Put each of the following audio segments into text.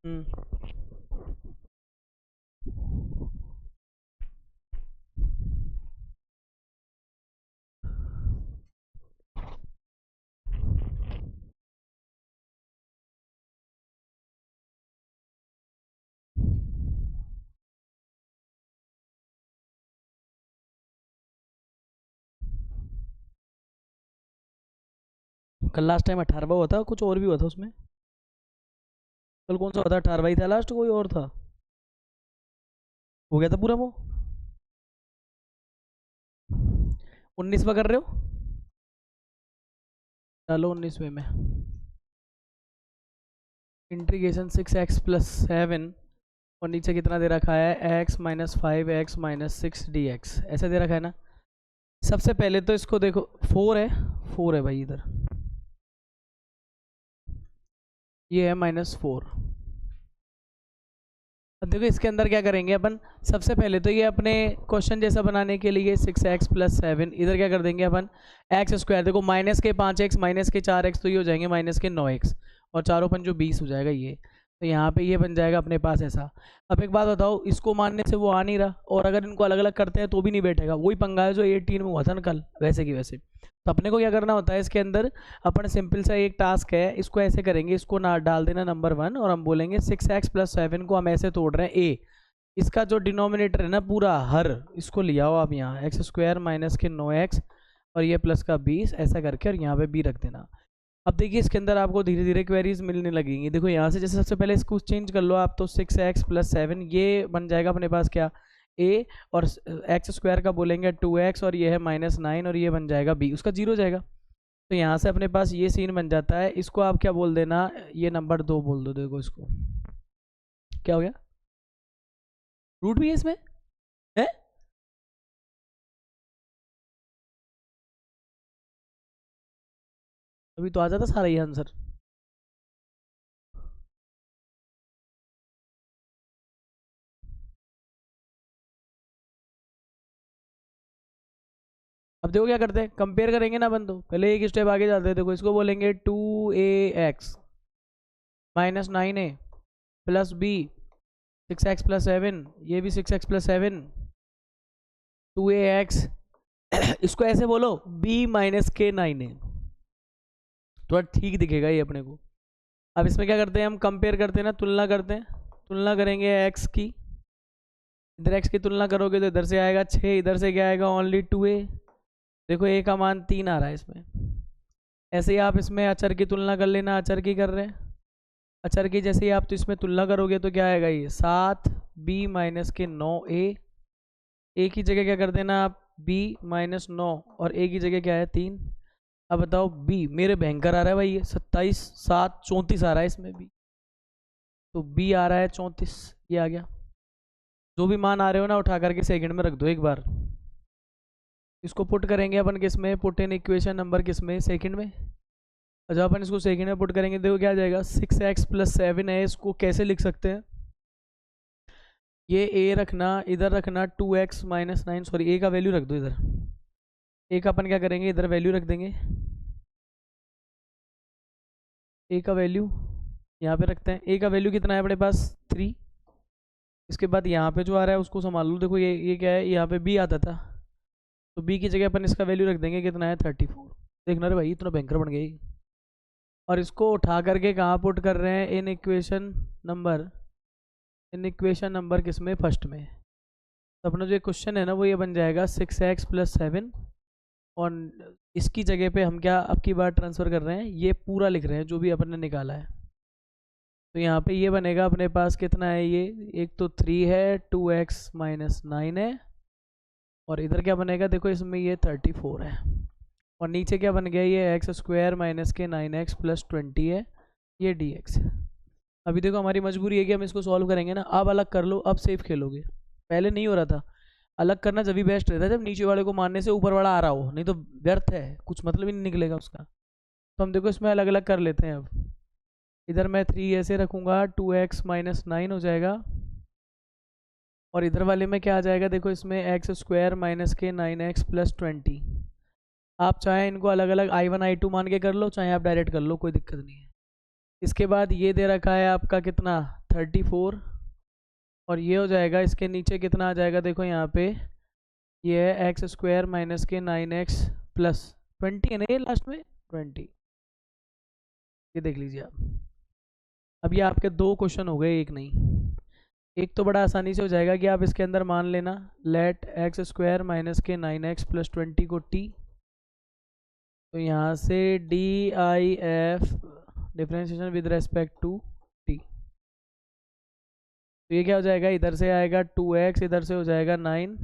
हम्म। कल last time 18वां हुआ था, कुछ और भी हुआ था उसमें। कल कौन सा हुआ था? 18वां ही था लास्ट, कोई और था? हो गया था पूरा वो? 19वां कर रहे हो? चलो 19वें में इंटीग्रेशन 6x+7 और नीचे कितना दे रखा है, x-5x-6 dx ऐसे दे रखा है ना। सबसे पहले तो इसको देखो, 4 है भाई इधर, ये है -4। अब देखो इसके अंदर क्या करेंगे अपन। सबसे पहले तो ये अपने क्वेश्चन जैसा बनाने के लिए 6x+7 इधर क्या कर देंगे अपन, x²। देखो माइनस के 5x माइनस के 4x तो ये हो जाएंगे माइनस के 9x, और चारों पंजो 20 हो जाएगा ये। तो यहाँ पे ये बन जाएगा अपने पास ऐसा। अब एक बात बताओ, इसको मानने से वो आ नहीं रहा, और अगर इनको अलग अलग करते हैं तो भी नहीं बैठेगा। वही पंगा है जो 18 में हुआ था ना कल, वैसे की वैसे। तो अपने को क्या करना होता है इसके अंदर, अपन सिंपल सा एक टास्क है, इसको ऐसे करेंगे, इसको ना डाल देना नंबर 1, और हम बोलेंगे 6x+7 को हम ऐसे तोड़ रहे हैं ए। इसका जो डिनोमिनेटर है ना पूरा हर, इसको ले आओ आप यहाँ, x² माइनस के 9x और ये प्लस का 20 ऐसा करके, और यहाँ पे b रख देना। अब देखिए इसके अंदर आपको धीरे धीरे क्वेरीज मिलने लगेंगी। देखो यहाँ से जैसे सबसे पहले इसको चेंज कर लो आप, तो 6x+7 ये बन जाएगा अपने पास क्या, a, और x² का बोलेंगे 2x, और ये है -9, और ये बन जाएगा b, उसका 0 हो जाएगा। तो यहाँ से अपने पास ये सीन बन जाता है। इसको आप क्या बोल देना, ये नंबर 2 बोल दो। देखो इसको क्या हो गया, रूट भी है इसमें है। अभी तो आ जाता सारा ये आंसर। अब देखो क्या करते हैं, कंपेयर करेंगे ना अपन। तो पहले एक स्टेप आगे जाते हैं। देखो इसको बोलेंगे 2ax -9a plus b 6x+7, ये भी 6x+7 2ax इसको ऐसे बोलो b -k 9a, थोड़ा ठीक दिखेगा ये अपने को। अब इसमें क्या करते हैं हम, कंपेयर करते हैं ना, तुलना करते हैं। तुलना करेंगे x की, इधर x की तुलना करोगे तो इधर से आएगा 6, इधर से क्या आएगा ओनली 2a। देखो a का मान 3 आ रहा है इसमें। ऐसे ही आप इसमें अचर की तुलना कर लेना, अचर की कर रहे हैं, अचर की जैसे ही आप तो इसमें तुलना करोगे तो क्या आएगा, ये 7b के 9a। ए की जगह क्या कर देना आप, b-9, और ए की जगह क्या है 3। अब बताओ बी, मेरे भयंकर आ रहा है भाई, ये 27 7 34 आ रहा है इसमें भी। तो बी आ रहा है 34, ये आ गया। जो भी मान आ रहे हो ना उठा करके सेकंड में रख दो एक बार। इसको पुट करेंगे अपन किस में, पुट इन इक्वेशन नंबर किस में, सेकंड में। और जब अपन इसको सेकंड में पुट करेंगे देखो क्या आ जाएगा, 6x+7 है, इसको कैसे लिख सकते हैं, ये ए रखना, इधर रखना 2x-9, सॉरी ए का वैल्यू रख दो इधर। ए का अपन क्या करेंगे, इधर वैल्यू रख देंगे, ए का वैल्यू यहाँ पे रखते हैं। ए का वैल्यू कितना है अपने पास, 3। इसके बाद यहाँ पे जो आ रहा है उसको संभाल लो। देखो ये क्या है, यहाँ पे बी आता था, तो बी की जगह अपन इसका वैल्यू रख देंगे, कितना है 34। देखना रे भाई इतना भयंकर बन गई। और इसको उठा करके कहाँ पुट कर रहे हैं, in equation number, in equation number किस में, फर्स्ट में। तो अपना जो क्वेश्चन है ना वो ये बन जाएगा 6x+7, और इसकी जगह पे हम क्या अब की बार ट्रांसफ़र कर रहे हैं, ये पूरा लिख रहे हैं जो भी अपन ने निकाला है। तो यहाँ पे ये बनेगा अपने पास कितना है, ये एक तो 3 है, 2x-9 है, और इधर क्या बनेगा देखो इसमें ये 34 है, और नीचे क्या बन गया, ये x² के 9x + 20 है, ये dx। अभी देखो हमारी मजबूरी है कि हम इसको सॉल्व करेंगे ना। अब अलग कर लो, अब सेफ खेलोगे, पहले नहीं हो रहा था। अलग करना जब भी बेस्ट रहता है जब नीचे वाले को मारने से ऊपर वाला आ रहा हो, नहीं तो व्यर्थ है, कुछ मतलब ही नहीं निकलेगा उसका। तो हम देखो इसमें अलग अलग कर लेते हैं। अब इधर मैं 3 ऐसे रखूँगा, 2x-9 हो जाएगा, और इधर वाले में क्या आ जाएगा देखो इसमें x² के 9x + 20। आप चाहे इनको अलग अलग I1 I2 मान के कर लो, चाहे आप डायरेक्ट कर लो, कोई दिक्कत नहीं है। इसके बाद ये दे रखा है आपका कितना 34 और ये हो जाएगा इसके नीचे कितना आ जाएगा, देखो यहाँ पे ये है एक्स स्क्वायर माइनस के 9x प्लस 20 है ना ये लास्ट में 20। ये देख लीजिए आप। अब ये आपके दो क्वेश्चन हो गए, एक नहीं। एक तो बड़ा आसानी से हो जाएगा कि आप इसके अंदर मान लेना लेट एक्स स्क्वायर माइनस के 9x प्लस 20 को t, तो यहाँ से d i f differentiation with respect to t, तो ये क्या हो जाएगा, इधर से आएगा 2x, इधर से हो जाएगा 9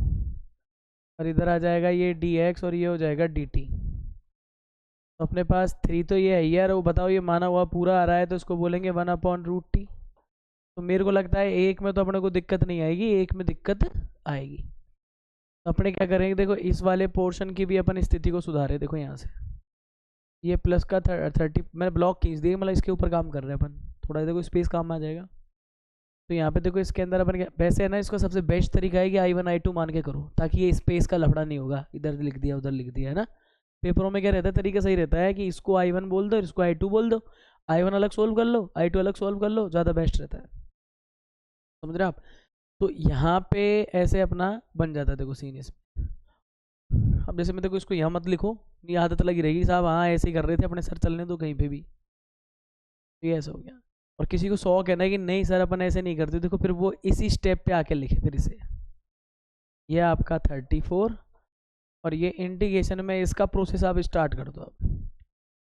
और इधर आ जाएगा ये dx और ये हो जाएगा dt। तो अपने पास 3 तो ये है यार, वो बताओ ये माना हुआ पूरा आ रहा है तो इसको बोलेंगे 1/√t। तो मेरे को लगता है एक में तो अपने को दिक्कत नहीं आएगी, एक में दिक्कत आएगी। तो अपने क्या करेंगे, देखो इस वाले पोर्शन की भी अपन स्थिति को सुधारे। देखो यहाँ से ये प्लस का 30 मैंने ब्लॉक खींच दिया, मतलब इसके ऊपर काम कर रहे हैं अपन, थोड़ा देखो स्पेस काम में आ जाएगा। तो यहाँ पे देखो इसके अंदर अपन वैसे है ना, इसका सबसे बेस्ट तरीका है कि I1 I2 मान के करो, ताकि ये स्पेस का लफड़ा नहीं होगा, इधर लिख दिया उधर लिख दिया, है ना। पेपरों में क्या रहता है, तरीका सही रहता है कि इसको I1 बोल दो, इसको I2 बोल दो, I1 अलग सोल्व कर लो, I2 अलग सोल्व कर लो, ज़्यादा बेस्ट रहता है। समझ रहे आप। तो यहाँ पे ऐसे अपना बन जाता है, देखो सीन इसमें। अब जैसे मैं देखो इसको यहाँ मत लिखो, ये आदत लगी रहेगी साहब, हाँ ऐसे ही कर रहे थे अपने सर, चलने दो कहीं पे भी। तो ये ऐसा हो गया। और किसी को शौक है ना कि नहीं सर अपन ऐसे नहीं करते, देखो फिर वो इसी स्टेप पे आके लिखे फिर इसे। ये आपका 34 और ये इंटीग्रेशन में इसका प्रोसेस आप स्टार्ट कर दो। अब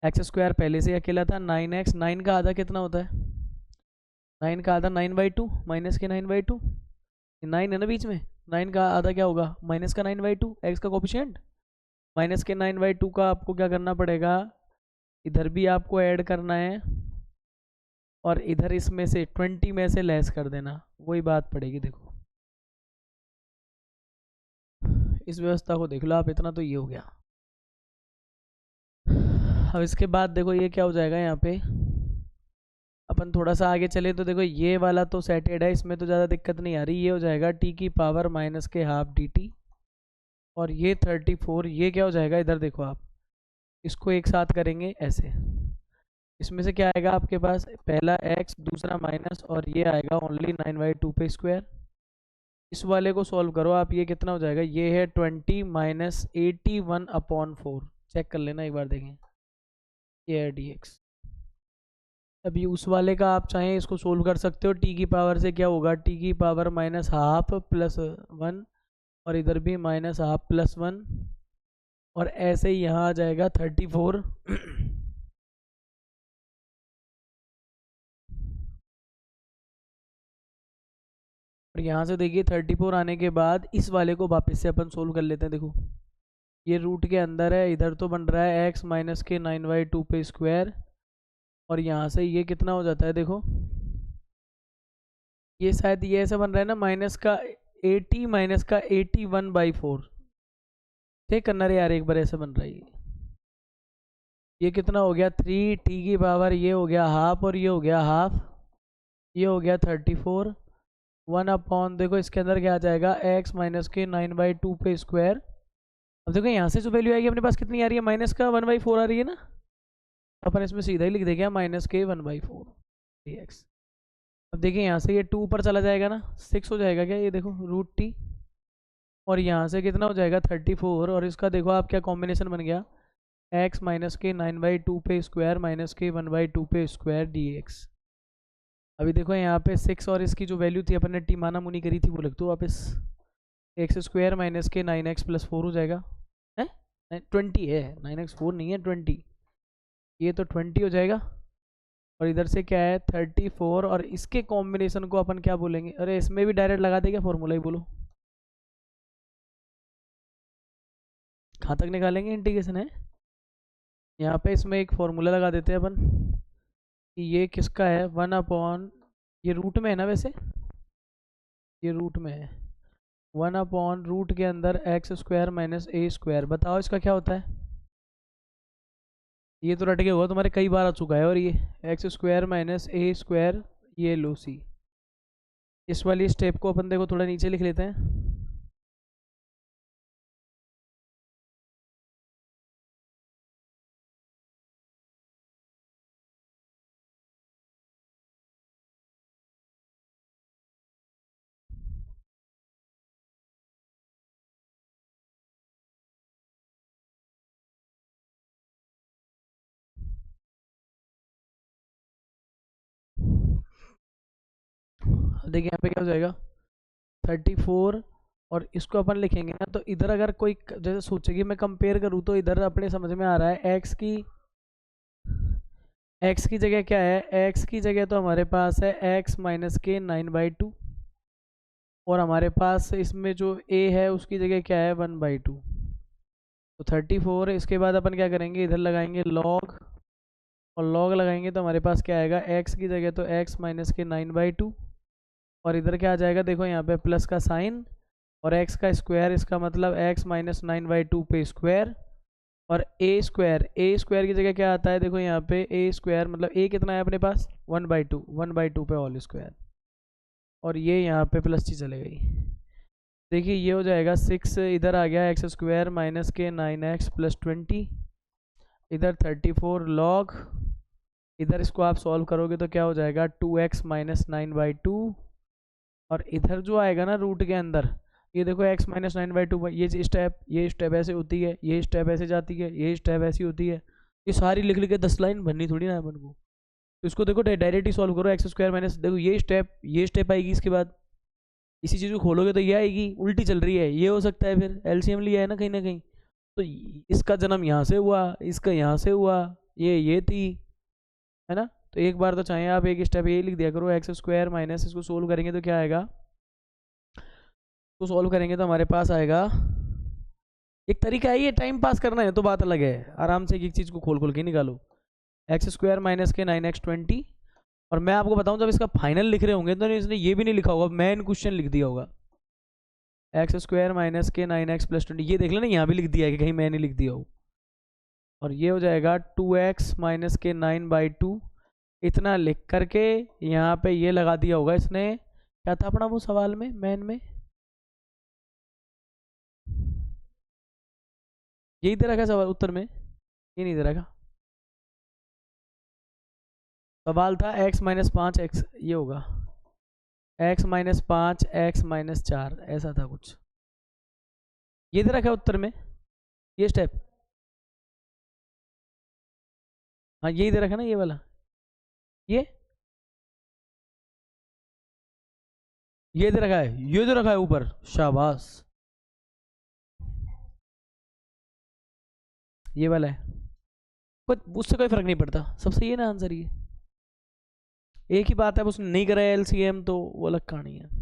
एक्स स्क्वायर पहले से अकेला था, 9x, 9 का आधा कितना होता है, 9 का आधा 9/2 माइनस के 9/2, 9 है ना बीच में, 9 का आधा क्या होगा, माइनस का 9/2, एक्स का कोफिशिएंट माइनस के 9/2 का आपको क्या करना पड़ेगा, इधर भी आपको ऐड करना है और इधर इसमें से 20 में से लेस कर देना, वही बात पड़ेगी। देखो इस व्यवस्था को देख लो आप, इतना तो ये हो गया। अब इसके बाद देखो ये क्या हो जाएगा, यहाँ पे अपन थोड़ा सा आगे चले तो देखो ये वाला तो सेटेड है, इसमें तो ज़्यादा दिक्कत नहीं आ रही। ये हो जाएगा t की पावर माइनस के हाफ dt और ये 34, ये क्या हो जाएगा, इधर देखो आप, इसको एक साथ करेंगे ऐसे। इसमें से क्या आएगा आपके पास, पहला x दूसरा माइनस और ये आएगा ओनली 9/2 पे स्क्वायर। इस वाले को सॉल्व करो आप, ये कितना हो जाएगा, ये है 20 माइनस 81/4, चेक कर लेना एक बार देखें, ये है dx। अभी उस वाले का आप चाहें इसको सोल्व कर सकते हो, t की पावर से क्या होगा, t की पावर माइनस हाफ प्लस 1 और इधर भी माइनस हाफ प्लस 1 और ऐसे ही यहाँ आ जाएगा 34 और यहाँ से देखिए 34 आने के बाद इस वाले को वापस से अपन सोल्व कर लेते हैं। देखो ये रूट के अंदर है, इधर तो बन रहा है x माइनस के 9/2 पे स्क्वायर और यहाँ से ये कितना हो जाता है, देखो ये शायद ये ऐसा बन रहा है ना, माइनस का 80 माइनस का 81/4, चेक करना रे यार एक बार, ऐसा बन रहा है ये कितना हो गया 3 t की पावर, ये हो गया हाफ और ये हो गया हाफ, ये हो गया 34 1/, देखो इसके अंदर क्या आ जाएगा x माइनस के 9/2 पे स्क्वायर। अब देखो यहाँ से जो वैल्यू आएगी अपने पास कितनी आ रही है, माइनस का 1/4 आ रही है ना, अपन इसमें सीधा ही लिख देंगे माइनस के 1/4 dx। अब देखिए यहाँ से ये 2 ऊपर चला जाएगा ना, 6 हो जाएगा क्या, ये देखो √t और यहाँ से कितना हो जाएगा 34 और इसका देखो आप क्या कॉम्बिनेशन बन गया, x माइनस के 9/2 पे स्क्वायर माइनस के 1/2 पे स्क्वायर dx। अभी देखो यहाँ पे 6 और इसकी जो वैल्यू थी अपन ने टी माना मुनी करी थी वो लिख दो वापस, एक्स स्क्वायर माइनस के 9x प्लस 4 हो जाएगा, है 20 है, 9x 4 नहीं है 20, ये तो 20 हो जाएगा और इधर से क्या है 34 और इसके कॉम्बिनेशन को अपन क्या बोलेंगे, अरे इसमें भी डायरेक्ट लगा देगा फॉर्मूला ही, बोलो कहाँ तक निकालेंगे इंटीग्रेशन है। यहाँ पे इसमें एक फॉर्मूला लगा देते हैं अपन कि ये किसका है, 1/, ये रूट में है ना, वैसे ये रूट में है, 1/रूट के अंदर एक्स स्क्वायर माइनस ए स्क्वायर, बताओ इसका क्या होता है। ये तो रट के हुआ तुम्हारे, कई बार आ चुका है। और ये एक्स स्क्वायर माइनस ए स्क्वायर, ये लो सी। इस वाली स्टेप को अपन देखो थोड़ा नीचे लिख लेते हैं। देखिए यहाँ पे क्या हो जाएगा 34, और इसको अपन लिखेंगे ना तो इधर अगर कोई जैसे सोचे कि मैं कंपेयर करूँ तो इधर अपने समझ में आ रहा है एक्स की जगह क्या है, एक्स की जगह तो हमारे पास है एक्स माइनस के 9/2, और हमारे पास इसमें जो ए है उसकी जगह क्या है 1/2। तो 34, इसके बाद अपन क्या करेंगे, इधर लगाएंगे लॉग, और लॉग लगाएंगे तो हमारे पास क्या आएगा, एक्स की जगह तो एक्स माइनस के 9/2, और इधर क्या आ जाएगा, देखो यहाँ पे प्लस का साइन, और एक्स का स्क्वायर, इसका मतलब एक्स माइनस 9/2 पे स्क्वायर, और ए स्क्वायर की जगह क्या आता है, देखो यहाँ पे ए स्क्वायर मतलब ए कितना है अपने पास 1/2 पे होल स्क्वायर, और ये यहाँ पे प्लस चीज चले गई। देखिए ये हो जाएगा 6, इधर आ गया एक्स स्क्वायर माइनस के 9x प्लस 20, इधर 34 लॉग, इधर इसको आप सॉल्व करोगे तो क्या हो जाएगा 2x माइनस 9/2, और इधर जो आएगा ना रूट के अंदर, ये देखो x माइनस 9/2, ये स्टेप ऐसे होती है, ये स्टेप ऐसे जाती है, ये स्टेप ऐसी होती है, ये सारी लिख लिख के 10 लाइन बननी थोड़ी ना है अपन को। तो इसको देखो डायरेक्ट ही सॉल्व करो, एक्स स्क्वायर माइनस, देखो ये स्टेप आएगी, इसके बाद इसी चीज़ को खोलोगे तो ये आएगी, उल्टी चल रही है, ये हो सकता है, फिर एलसीएम लिया है ना कहीं, तो इसका जन्म यहाँ से हुआ, इसका यहाँ से हुआ, ये थी, है ना। तो एक बार तो चाहे आप एक स्टेप ये लिख दिया करो, एक्स स्क्वायर माइनस, इसको सोल्व करेंगे तो क्या आएगा, तो सॉल्व करेंगे तो हमारे पास आएगा, एक तरीका है ये, टाइम पास करना है तो बात अलग है, आराम से एक एक चीज़ को खोल खोल के निकालो। एक्स स्क्वायर माइनस के 9x20, और मैं आपको बताऊं जब इसका फाइनल लिख रहे होंगे तो इसने ये भी नहीं लिखा होगा, मेन क्वेश्चन लिख दिया होगा, एक्स स्क्वायर माइनस के 9x प्लस 20, ये देख लेना यहाँ भी लिख दिया है कि कहीं मैंने लिख दिया हो, और ये हो जाएगा 2x माइनस के 9/2, इतना लिख करके यहाँ पे ये लगा दिया होगा इसने, क्या था अपना वो सवाल में मैन में, यही दे रखा है सवाल उत्तर में, ये नहीं दे रखा, सवाल था x माइनस 5x, ये होगा x माइनस 5 x-4, ऐसा था कुछ, ये दे रखा है उत्तर में, ये स्टेप, हाँ यही दे रखा है ना ये वाला, ये ये दे रखा है, ये दे रखा है ऊपर, शाबाश, ये वाला है, कोई उससे कोई फर्क नहीं पड़ता, सब सही है ना आंसर ये, एक ही बात है उसने नहीं करा है एलसीएम तो वो अलग कहानी है।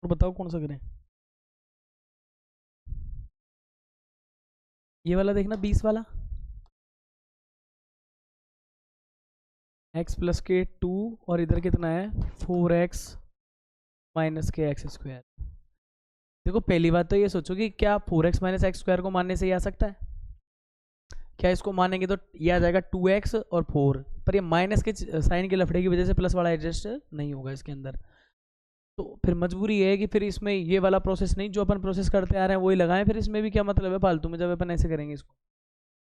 और बताओ कौन सा करें। ये वाला देखना 20 वाला, x प्लस के 2 और इधर कितना है 4x माइनस के एक्स स्क्वायर। देखो पहली बात तो ये सोचो कि क्या 4x माइनस एक्स स्क्वायर को मानने से ये आ सकता है? क्या इसको मानेंगे तो ये आ जाएगा 2x और 4, पर ये माइनस के साइन के लफड़े की वजह से प्लस वाला एडजस्ट नहीं होगा इसके अंदर। तो फिर मजबूरी ये है कि फिर इसमें ये वाला प्रोसेस नहीं, जो अपन प्रोसेस करते आ रहे हैं वही लगाएं। फिर इसमें भी क्या मतलब है फालतू में, जब अपन ऐसे करेंगे इसको।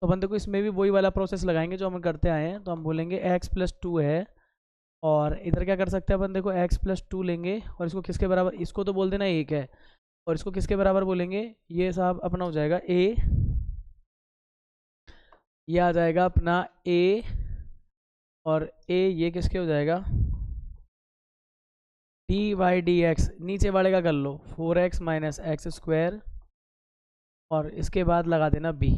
तो अपन देखो इसमें भी वही वाला प्रोसेस लगाएंगे जो हम करते आए हैं। तो हम बोलेंगे x प्लस 2 है, और इधर क्या कर सकते हैं अपन, देखो x प्लस 2 लेंगे और इसको किसके बराबर, इसको तो बोल देना 1 है, और इसको किसके बराबर बोलेंगे, ये साहब अपना हो जाएगा a, ये आ जाएगा अपना a, और a ये किसके हो जाएगा डी वाई डी एक्स, नीचे वाले का कर लो 4x माइनस एक्स स्क्वायर, और इसके बाद लगा देना b।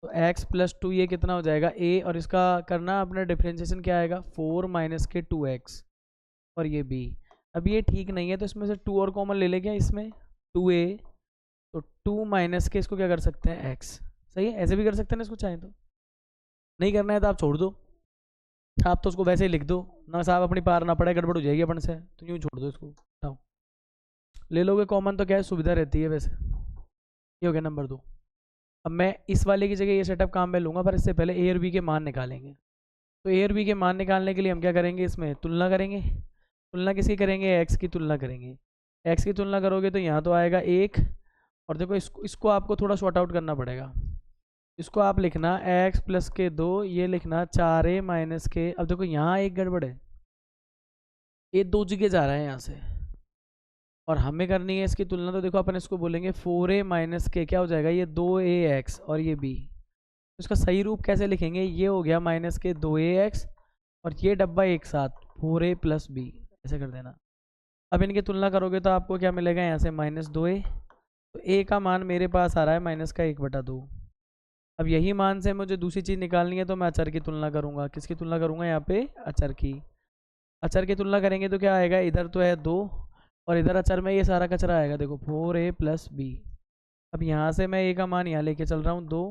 तो x प्लस 2 ये कितना हो जाएगा a, और इसका करना अपना डिफ्रेंशिएशन क्या आएगा 4 माइनस के 2x, और ये b। अब ये ठीक नहीं है तो इसमें से 2 और कॉमन ले ले क्या इसमें 2a, तो 2 माइनस के इसको क्या कर सकते हैं x। सही है, ऐसे भी कर सकते हैं ना इसको, चाहे तो। नहीं करना है तो आप छोड़ दो, आप तो उसको वैसे ही लिख दो ना साहब, अपनी पार ना पड़े, गड़बड़ हो जाएगी अपन से, तो यूँ छोड़ दो इसको, हटाओ। ले लोगे कॉमन तो क्या है, सुविधा रहती है वैसे। ये हो गया नंबर 2। अब मैं इस वाले की जगह ये सेटअप काम में लूँगा, पर इससे पहले ए और बी के मान निकालेंगे। तो ए और बी के मान निकालने के लिए हम क्या करेंगे, इसमें तुलना करेंगे। तुलना किसकी करेंगे, एक्स की तुलना करेंगे। एक्स की तुलना करोगे तो यहाँ तो आएगा 1, और देखो इसको आपको थोड़ा शॉर्ट आउट करना पड़ेगा। इसको आप लिखना x प्लस के 2, ये लिखना 4a माइनस के। अब देखो यहाँ एक गड़बड़ है, ये 2 जगह जा रहा है यहाँ से, और हमें करनी है इसकी तुलना। तो देखो अपन इसको बोलेंगे 4a माइनस के, क्या हो जाएगा ये 2ax, और ये b। तो इसका सही रूप कैसे लिखेंगे, ये हो गया माइनस के 2ax, और ये डब्बा एक साथ 4a प्लस b, ऐसे कर देना। अब इनकी तुलना करोगे तो आपको क्या मिलेगा, यहाँ से -2a। तो a का मान मेरे पास आ रहा है माइनस का 1/2। अब यही मान से मुझे दूसरी चीज़ निकालनी है, तो मैं अचर की तुलना करूँगा। किसकी तुलना करूँगा यहाँ पे, अचर की। अचर की तुलना करेंगे तो क्या आएगा, इधर तो है 2, और इधर अचर में ये सारा कचरा आएगा, देखो 4a प्लस b। अब यहाँ से मैं a का मान यहाँ लेके चल रहा हूँ 2,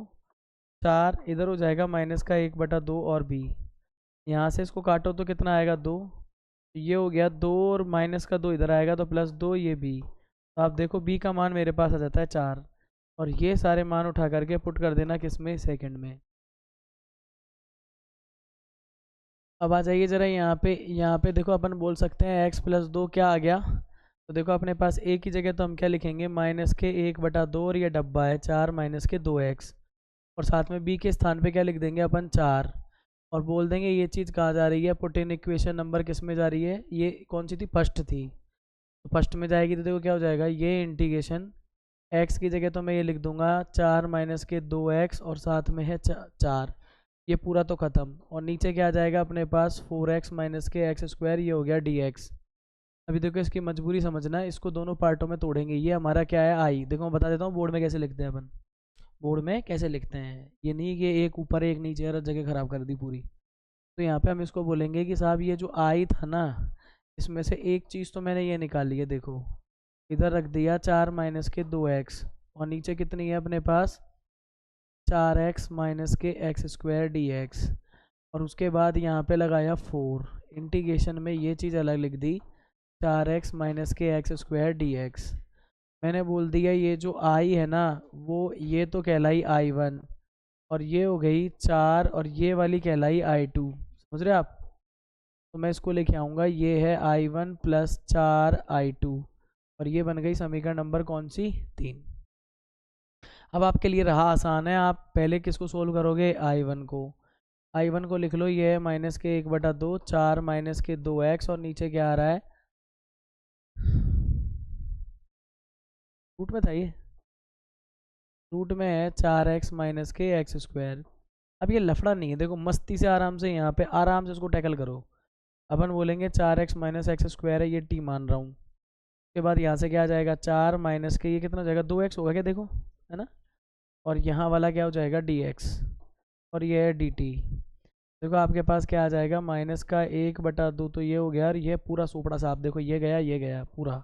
4 इधर हो जाएगा माइनस का 1/2 और b। यहाँ से इसको काटो तो कितना आएगा 2, ये हो गया 2, और माइनस का 2 इधर आएगा तो +2 ये b। तो आप देखो b का मान मेरे पास आ जाता है 4, और ये सारे मान उठा करके पुट कर देना किसमें, सेकंड में। अब आ जाइए ज़रा यहाँ पे देखो अपन बोल सकते हैं x प्लस 2 क्या आ गया। तो देखो अपने पास a की जगह तो हम क्या लिखेंगे, माइनस के 1/2, और ये डब्बा है 4 माइनस के 2x, और साथ में b के स्थान पे क्या लिख देंगे अपन 4, और बोल देंगे ये चीज़ कहाँ जा रही है, पुट इन इक्वेशन नंबर किस में जा रही है, ये कौन सी थी, फर्स्ट थी, तो फर्स्ट में जाएगी। तो देखो क्या हो जाएगा, ये इंटीग्रेशन x की जगह तो मैं ये लिख दूंगा 4 माइनस के 2x, और साथ में है 4, ये पूरा तो ख़त्म, और नीचे क्या आ जाएगा अपने पास 4x माइनस के एक्स स्क्वायर, ये हो गया dx। अभी देखो इसकी मजबूरी समझना, इसको दोनों पार्टों में तोड़ेंगे। ये हमारा क्या है आई, देखो मैं बता देता हूँ बोर्ड में कैसे लिखते हैं अपन। बोर्ड में कैसे लिखते हैं, ये नहीं कि एक ऊपर एक नीचे, हर जगह ख़राब कर दी पूरी। तो यहाँ पे हम इसको बोलेंगे कि साहब ये जो आई था ना, इसमें से एक चीज़ तो मैंने ये निकाली है, देखो इधर रख दिया 4 माइनस के 2x, और नीचे कितनी है अपने पास 4x माइनस के एक्स स्क्वायर dx, और उसके बाद यहाँ पे लगाया 4, इंटीग्रेशन में ये चीज़ अलग लिख दी 4x माइनस के एक्स स्क्वायर dx। मैंने बोल दिया ये जो i है ना, वो ये तो कहलाई i1, और ये हो गई 4, और ये वाली कहलाई i2, समझ रहे आप। तो मैं इसको लेके आऊँगा, ये है i1 प्लस 4i2, और ये बन गई समीकरण नंबर कौन सी, 3। अब आपके लिए रहा आसान है, आप पहले किसको सोल्व करोगे, i1 को। i1 को लिख लो, ये है माइनस के 1/2, 4 माइनस के 2x, और नीचे क्या आ रहा है, रूट में था ये, रूट में है 4x माइनस के एक्स स्क्वायर। अब ये लफड़ा नहीं है, देखो मस्ती से आराम से यहाँ पे आराम से उसको टैकल करो। अपन बोलेंगे 4x माइनस एक्स स्क्वायर है, ये t मान रहा हूँ। उसके बाद यहाँ से क्या आ जाएगा 4 माइनस के, ये कितना हो जाएगा 2x होगा क्या, देखो है ना, और यहाँ वाला क्या हो जाएगा dx, और ये है dt। देखो आपके पास क्या आ जाएगा, माइनस का 1/2, तो ये हो गया, और ये पूरा सोपड़ा सा आप देखो, ये गया पूरा।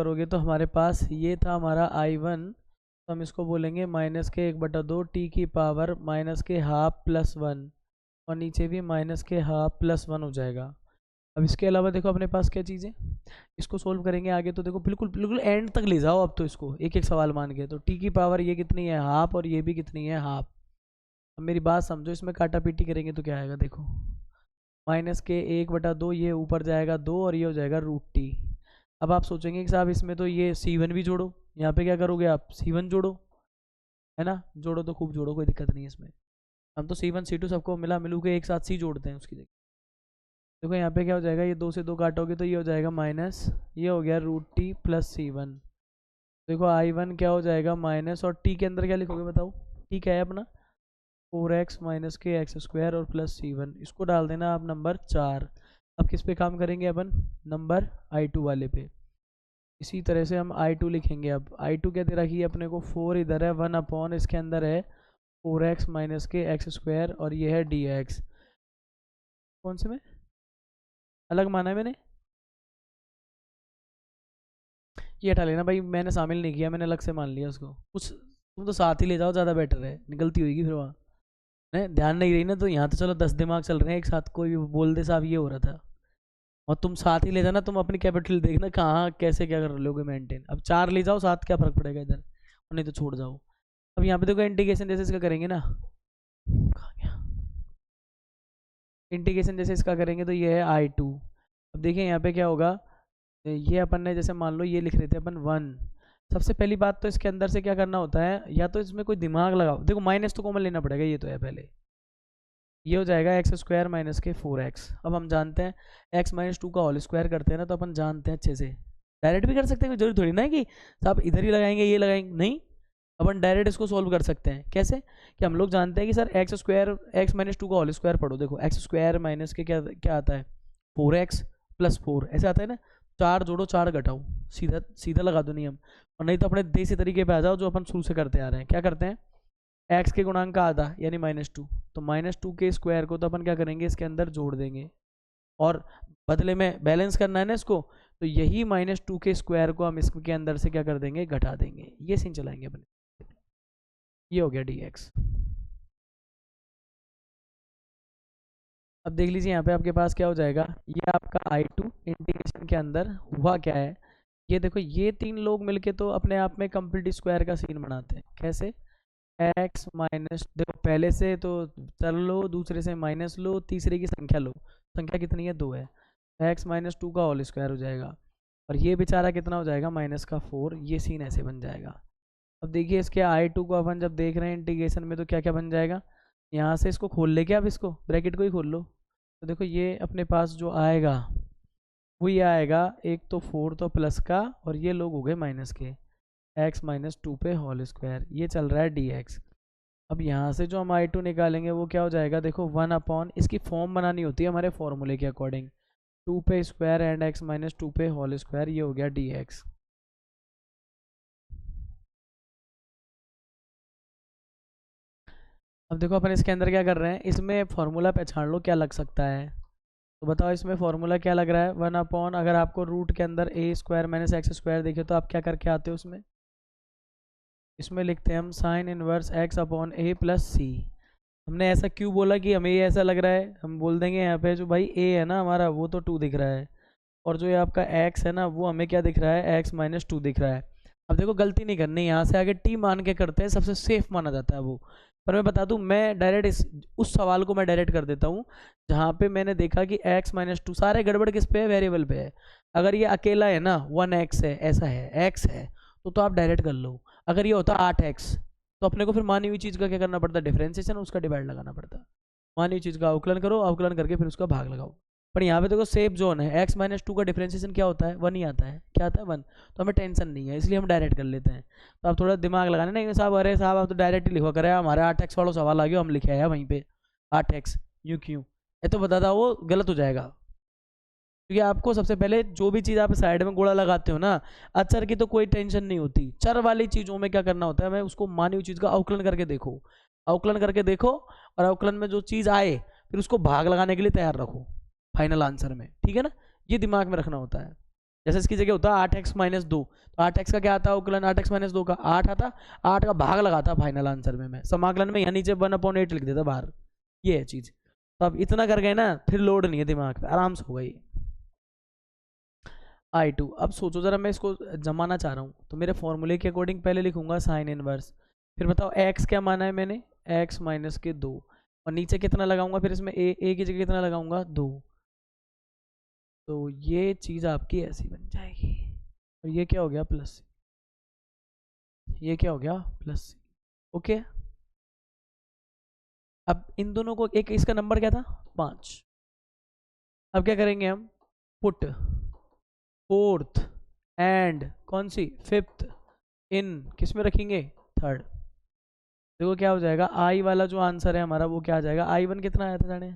करोगे तो हमारे पास ये था हमारा I1, तो हम इसको बोलेंगे माइनस के 1/2 टी की पावर माइनस के हाफ प्लस 1, और नीचे भी माइनस के हाफ प्लस 1 हो जाएगा। अब इसके अलावा देखो अपने पास क्या चीज़ें, इसको सोल्व करेंगे आगे तो देखो बिल्कुल बिल्कुल एंड तक ले जाओ अब तो इसको एक एक सवाल मान के। तो टी की पावर ये कितनी है, हाफ, और ये भी कितनी है, हाफ। अब मेरी बात समझो, इसमें काटा पीटी करेंगे तो क्या आएगा, देखो माइनस के 1/2, ये ऊपर जाएगा 2 और ये हो जाएगा √t। अब आप सोचेंगे कि साहब इसमें तो ये C1 भी जोड़ो, यहाँ पे क्या करोगे आप, C1 जोड़ो, है ना, जोड़ो तो खूब जोड़ो, कोई दिक्कत नहीं है इसमें। हम तो C1 C2 सबको मिला मिलू के एक साथ C जोड़ते हैं उसकी जगह। देखो यहाँ पे क्या हो जाएगा, ये 2 से 2 काटोगे तो ये हो जाएगा माइनस, ये हो गया √t प्लस C1। देखो I1 क्या हो जाएगा माइनस, और t के अंदर क्या लिखोगे बताओ, t क्या है अपना 4x माइनस के x² और प्लस C1, इसको डाल देना आप नंबर 4। अब किस पे काम करेंगे अपन, नंबर I2 वाले पे। इसी तरह से हम I2 लिखेंगे। अब I2 क्या दे रखी है अपने को, 4 इधर है, 1 इसके अंदर है 4x माइनस के x², और ये है dx। कौन से में अलग माना है मैंने, ये हटा लेना भाई, मैंने शामिल नहीं किया, मैंने अलग से मान लिया उसको। कुछ तुम तो साथ ही ले जाओ, ज़्यादा बेटर है, गलती होगी फिर वहाँ, नहीं ध्यान नहीं रही ना, तो यहाँ तो चलो 10 दिमाग चल रहे हैं एक साथ, कोई भी बोल दे साहब ये हो रहा था, और तुम साथ ही ले जाना, तुम अपनी कैपिटल देखना कहाँ कैसे क्या कर लोगे मेंटेन। अब 4 ले जाओ साथ, क्या फर्क पड़ेगा इधर, और नहीं तो छोड़ जाओ। अब यहाँ पे देखो इंटीग्रेशन जैसे इसका करेंगे ना, कहाँ गया, इंटीग्रेशन जैसे इसका करेंगे तो ये है I2। अब देखिए यहाँ पे क्या होगा, ये अपन ने जैसे मान लो ये लिख रहे थे अपन 1, सबसे पहली बात तो इसके अंदर से क्या करना होता है, या तो इसमें कोई दिमाग लगाओ, देखो माइनस तो कॉमन लेना पड़ेगा, ये तो है पहले, ये हो जाएगा x² माइनस के 4x। अब हम जानते हैं x माइनस 2 का होल स्क्वायर करते हैं ना, तो अपन जानते हैं अच्छे से, डायरेक्ट भी कर सकते हैं, जरूरी थोड़ी ना है कि साहब इधर ही लगाएंगे ये लगाएंगे, नहीं, अपन डायरेक्ट इसको सोल्व कर सकते हैं। कैसे कि हम लोग जानते हैं कि सर x माइनस 2 का होल स्क्वायर पढ़ो, देखो x² माइनस के क्या क्या आता है 4x प्लस 4, ऐसे आता है ना, 4 जोड़ो 4 घटाओ, सीधा सीधा लगा दो नियम। और नहीं तो अपने देसी तरीके पे आ जाओ जो अपन शुरू से करते आ रहे हैं। क्या करते हैं, x के गुणांक का आधा यानी -2, तो -2 के स्क्वायर को तो अपन क्या करेंगे इसके अंदर जोड़ देंगे, और बदले में बैलेंस करना है ना इसको, तो यही -2 के स्क्वायर को हम इसके अंदर से क्या कर देंगे, घटा देंगे, ये सीन चलाएंगे अपने। ये हो गया dx। अब देख लीजिए यहाँ पे आपके पास क्या हो जाएगा, ये आपका I2 इंटीग्रेशन के अंदर हुआ क्या है, ये देखो ये 3 लोग मिलके तो अपने आप में कंप्लीट स्क्वायर का सीन बनाते हैं। कैसे, x माइनस, देखो पहले से तो चल लो, दूसरे से माइनस लो, तीसरे की संख्या लो, संख्या कितनी है 2 है, x माइनस 2 का होल स्क्वायर हो जाएगा, और ये बेचारा कितना हो जाएगा -4, ये सीन ऐसे बन जाएगा। अब देखिए इसके I2 को अपन जब देख रहे हैं इंटीग्रेशन में तो क्या क्या बन जाएगा, यहाँ से इसको खोल लेके अब इसको ब्रैकेट को ही खोल लो, तो देखो ये अपने पास जो आएगा वो ये आएगा, एक तो 4 तो प्लस का, और ये लोग हो गए माइनस के, x माइनस 2 पे होल स्क्वायर, ये चल रहा है dx। अब यहाँ से जो हम I2 निकालेंगे वो क्या हो जाएगा, देखो 1 इसकी फॉर्म बनानी होती है हमारे फॉर्मूले के अकॉर्डिंग, 2 पे स्क्वायर एंड x माइनस 2 पे होल स्क्वायर, ये हो गया dx। अब देखो अपन इसके अंदर क्या कर रहे हैं, इसमें फॉर्मूला पहचान लो क्या लग सकता है, तो बताओ इसमें फॉर्मूला क्या लग रहा है, 1 अगर आपको रूट के अंदर a² माइनस x² देखे तो आप क्या करके आते हो उसमें, इसमें लिखते हैं हम साइन इनवर्स x/a प्लस सी। हमने ऐसा क्यों बोला कि हमें ये ऐसा लग रहा है, हम बोल देंगे यहाँ पे जो भाई a है ना हमारा वो तो 2 दिख रहा है, और जो ये आपका x है ना वो हमें क्या दिख रहा है, x माइनस 2 दिख रहा है। अब देखो गलती नहीं करनी, यहाँ से आगे t मान के करते हैं, सबसे सेफ माना जाता है वो। पर मैं बता दूं, मैं डायरेक्ट उस सवाल को मैं डायरेक्ट कर देता हूँ जहाँ पे मैंने देखा कि x माइनस 2 सारे गड़बड़ किस पे है, वेरिएबल पे है। अगर ये अकेला है ना 1x है, ऐसा है x है, तो आप डायरेक्ट कर लो। अगर ये होता 8x तो अपने को फिर मानी हुई चीज़ का क्या करना पड़ता, डिफरेंशिएशन, उसका डिवाइड लगाना पड़ता। मानी हुई चीज़ का अवकलन करो, अवकलन करके फिर उसका भाग लगाओ। पर यहाँ पे देखो सेफ जोन है, x माइनस 2 का डिफरेंशिएशन क्या होता है, 1 ही आता है, क्या आता है 1, तो हमें टेंशन नहीं है, इसलिए हम डायरेक्ट कर लेते हैं। तो आप थोड़ा दिमाग लगाना, नहीं साहब अरे साहब आप तो डायरेक्ट ही लिखो करे, हमारे 8x वाला सवाल आ गया हम लिखे आया वहीं पे 8x यूँ क्यों, ये तो बता था वो गलत हो जाएगा, क्योंकि आपको सबसे पहले जो भी चीज़ आप साइड में गोला लगाते हो ना, अचर की तो कोई टेंशन नहीं होती, चर वाली चीज़ों में क्या करना होता है, मैं उसको मानी हुई चीज़ का अवकलन करके देखो, अवकलन करके देखो, और अवकलन में जो चीज़ आए फिर उसको भाग लगाने के लिए तैयार रखो फाइनल आंसर में, ठीक है ना। ये दिमाग में रखना होता है। जैसे इसकी जगह होता है 8x-2, तो 8x का क्या आता है अवकलन, 8x-2 का 8 आता, 8 का भाग लगाता फाइनल आंसर में, मैं समाकलन में यहाँ नीचे 1/8 लिख देता बाहर। ये है चीज़। तो अब इतना कर गए ना, फिर लोड नहीं है दिमाग पे, आराम से होगा ये। I2, अब सोचो जरा, मैं इसको जमाना चाह रहा हूँ तो मेरे फॉर्मूले के अकॉर्डिंग पहले लिखूंगा साइन इनवर्स, फिर बताओ x क्या माना है मैंने, x-2, और नीचे कितना लगाऊंगा फिर इसमें, a की जगह कितना लगाऊंगा 2, तो ये चीज़ आपकी ऐसी बन जाएगी, और ये क्या हो गया प्लस, ये क्या हो गया प्लस, ओके। अब इन दोनों को, एक इसका नंबर क्या था 5, अब क्या करेंगे हम, पुट फोर्थ एंड कौन सी फिफ्थ इन किस में रखेंगे, थर्ड। देखो क्या हो जाएगा, आई वाला जो आंसर है हमारा वो क्या आ जाएगा, I1 कितना आया था जाने,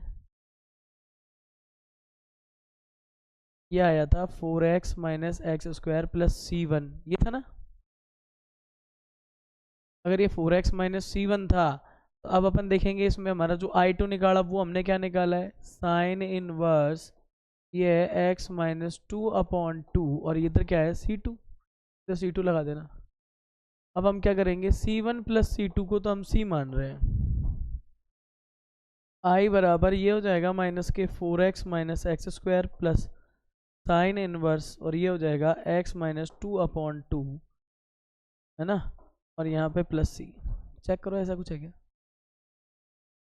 ये आया था 4x-x² प्लस C1, ये था ना। अगर ये 4x-C1 था, तो अब अपन देखेंगे इसमें हमारा जो I2 निकाला वो हमने क्या निकाला है, साइन इनवर्स, ये है x-2/2, और इधर क्या है C2, तो C2 लगा देना। अब हम क्या करेंगे, C1 प्लस C2 को तो हम C मान रहे हैं, I बराबर ये हो जाएगा -4x-x² प्लस साइन इनवर्स, और ये हो जाएगा x-2/2, है ना, और यहाँ पे प्लस C। चेक करो ऐसा कुछ है क्या,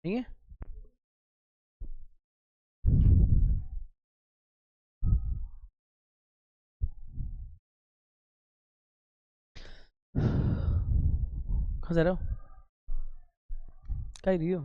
नहीं है। कहाँ जा रहे हो, कहीं रही हो।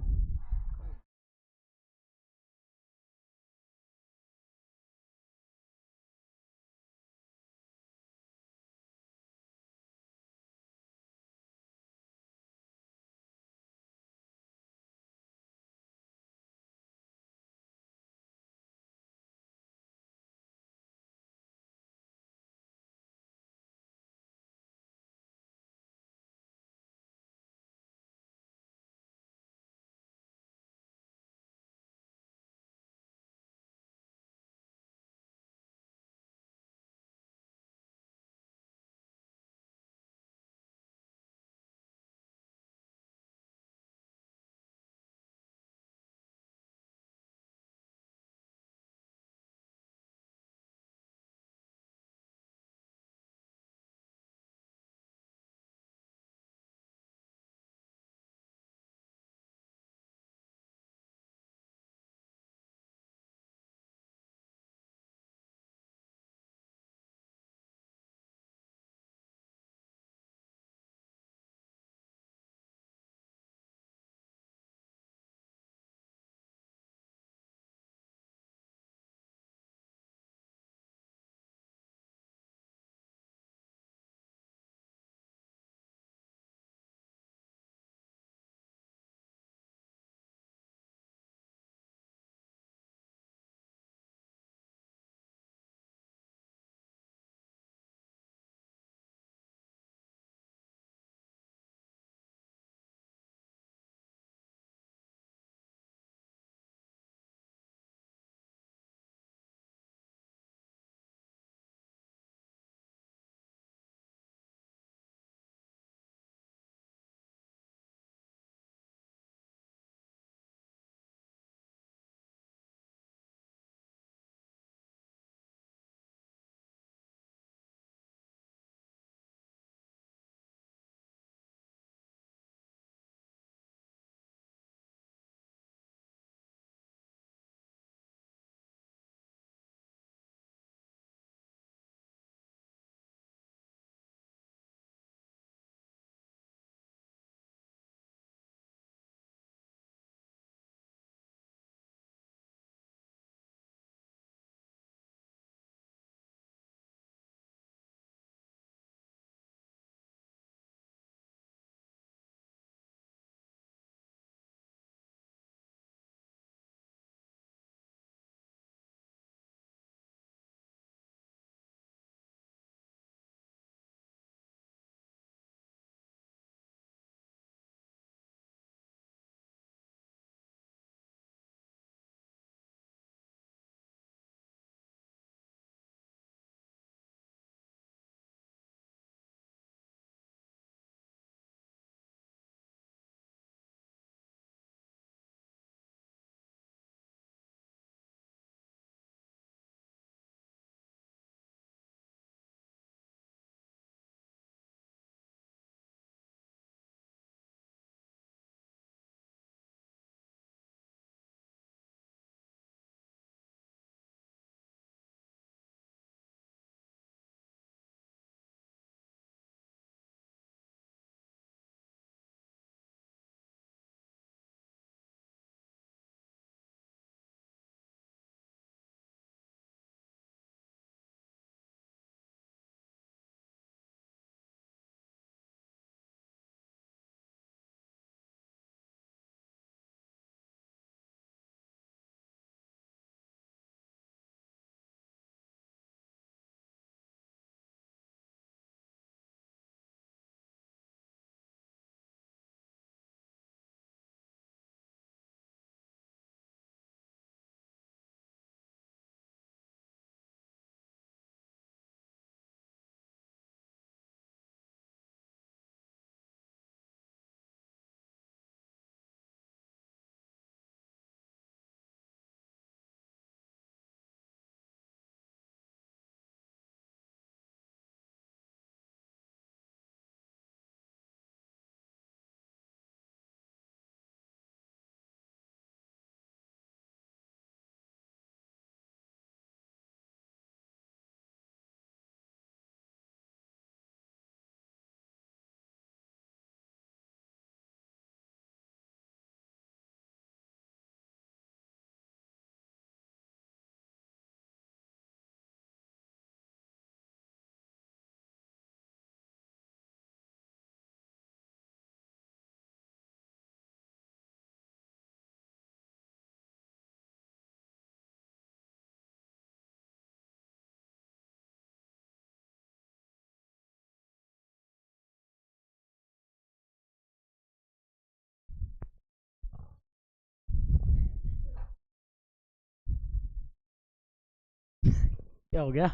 क्या हो गया?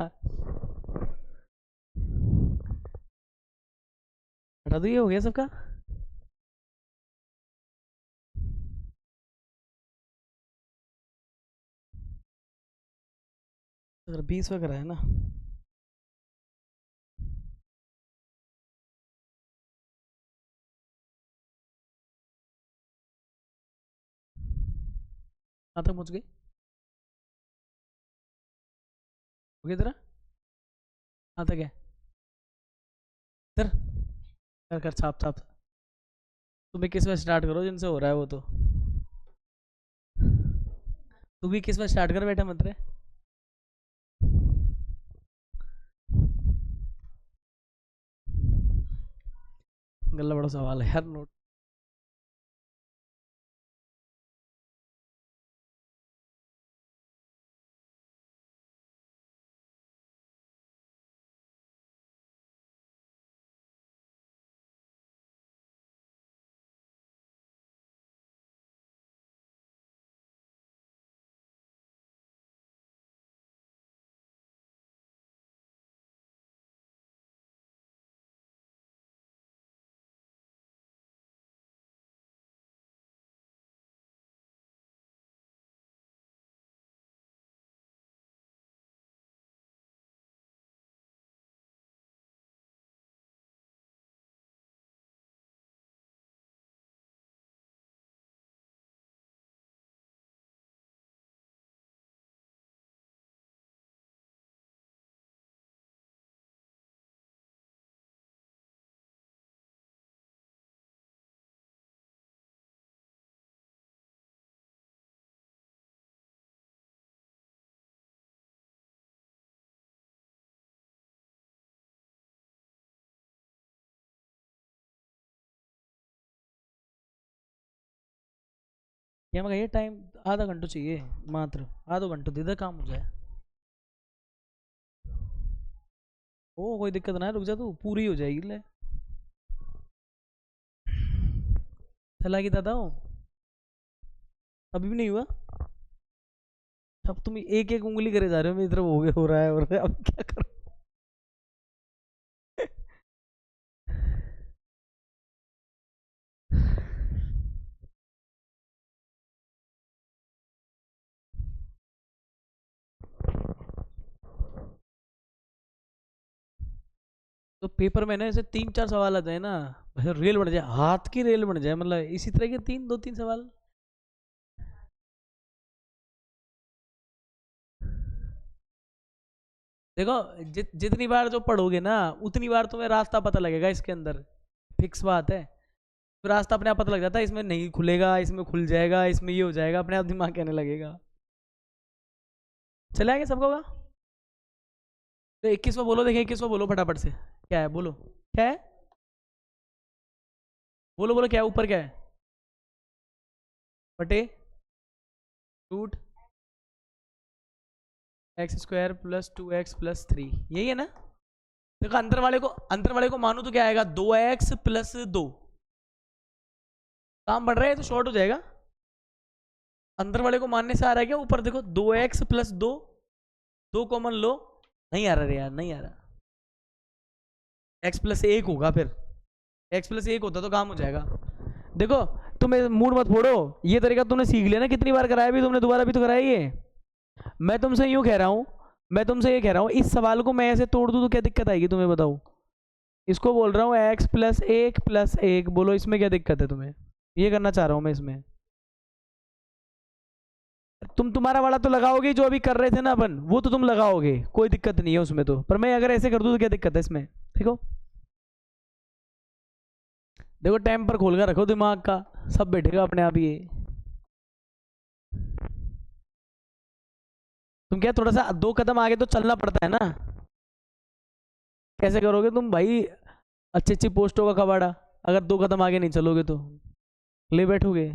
हटा दो, ये हो गया सबका। अगर 20 वगैरह है ना, कहाँ तक पहुँच गई? हो गया तेरा? कहाँ तक है? इधर कर कर, छाप छाप। तुम 21 में स्टार्ट करो, जिनसे हो रहा है वो तो। तू भी 21 में स्टार्ट कर, बेटा मत रहे। गल्ला बड़ा सवाल है यार, नोट। क्या मैं, ये टाइम आधा घंटा चाहिए मात्र, आधा घंटा दे दे, काम हो जाए। ओ कोई दिक्कत ना है, रुक जा, तू पूरी हो जाएगी ले। चला कि दादा हो, अभी भी नहीं हुआ? अब तुम एक एक उंगली करे जा रहे हो, मेरी तरफ हो गया, हो रहा है, और अब क्या करो? तो पेपर में ना ऐसे 3-4 सवाल आते हैं ना, ऐसे रेल बन जाए, हाथ की रेल बन जाए, मतलब इसी तरह के 2-3 सवाल। देखो, जितनी बार जो पढ़ोगे ना, उतनी बार तुम्हें रास्ता पता लगेगा इसके अंदर, फिक्स बात है। तो रास्ता अपने आप पता लग जाता है, इसमें नहीं खुलेगा, इसमें खुल जाएगा, इसमें ये हो जाएगा, अपने आप दिमाग कहने लगेगा। चले आएंगे सबका होगा। तो 21वां बोलो, देखिए 21वां बोलो फटाफट से, क्या है बोलो, क्या है? बोलो बोलो, क्या है ऊपर, क्या है? बटे रूट x² + 2x + 3, यही है ना? देखो अंदर वाले को मानो तो क्या आएगा, 2x + 2। काम बढ़ रहा है तो शॉर्ट हो जाएगा। अंदर वाले को मानने से आ रहा है क्या? ऊपर देखो, 2x + 2, 2 कॉमन लो। नहीं आ रहा रे यार, नहीं आ रहा। x + 1 होगा फिर, x + 1 होता तो काम हो जाएगा। देखो, तुम्हें मूड मत फोड़ो, ये तरीका तुमने सीख लिया ना, कितनी बार कराया भी तुमने, दोबारा भी तो कराया ये। मैं तुमसे यूं कह रहा हूँ, मैं तुमसे ये कह रहा हूँ, इस सवाल को मैं ऐसे तोड़ दूँ तो क्या दिक्कत आएगी तुम्हें, बताओ? इसको बोल रहा हूँ x + 1 + 1, बोलो इसमें क्या दिक्कत है तुम्हें? ये करना चाह रहा हूँ मैं इसमें। तुम्हारा वाला तो लगाओगे, जो अभी कर रहे थे ना अपन, वो तो तुम लगाओगे, कोई दिक्कत नहीं है उसमें तो, पर मैं अगर ऐसे कर दूँ तो क्या दिक्कत है इसमें? देखो देखो, टाइम पर खोल कर रखो दिमाग का, सब बैठेगा अपने आप ये। तुम क्या, थोड़ा सा 2 कदम आगे तो चलना पड़ता है ना। कैसे करोगे तुम भाई, अच्छी अच्छी पोस्टों का कबाड़ा, अगर 2 कदम आगे नहीं चलोगे तो ले बैठोगे।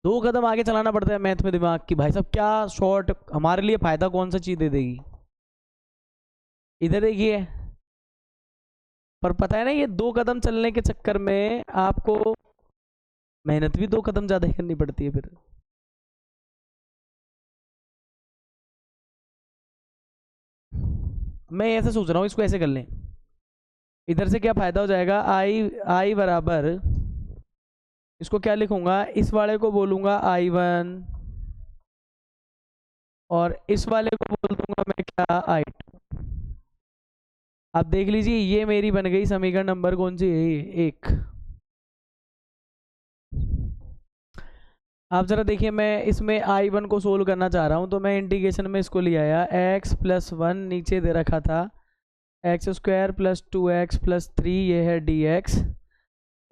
2 कदम आगे चलाना पड़ता है मैथ में दिमाग की, भाई साहब क्या शॉर्ट हमारे लिए फायदा कौन सा चीज दे देगी? इधर देखिए, पर पता है ना, ये 2 कदम चलने के चक्कर में आपको मेहनत भी 2 कदम ज्यादा ही करनी पड़ती है फिर। मैं ऐसे सोच रहा हूँ, इसको ऐसे कर लें, इधर से क्या फायदा हो जाएगा, आई बराबर, इसको क्या लिखूंगा, इस वाले को बोलूंगा I1 और इस वाले को बोल दूंगा मैं क्या, I2। आप देख लीजिए ये मेरी बन गई समीकरण नंबर कौन सी है, 1। आप जरा देखिए, मैं इसमें I1 को सोल्व करना चाह रहा हूँ, तो मैं इंटीग्रेशन में इसको ले आया, x+1 नीचे दे रखा था, x² + 2x + 3 ये है dx।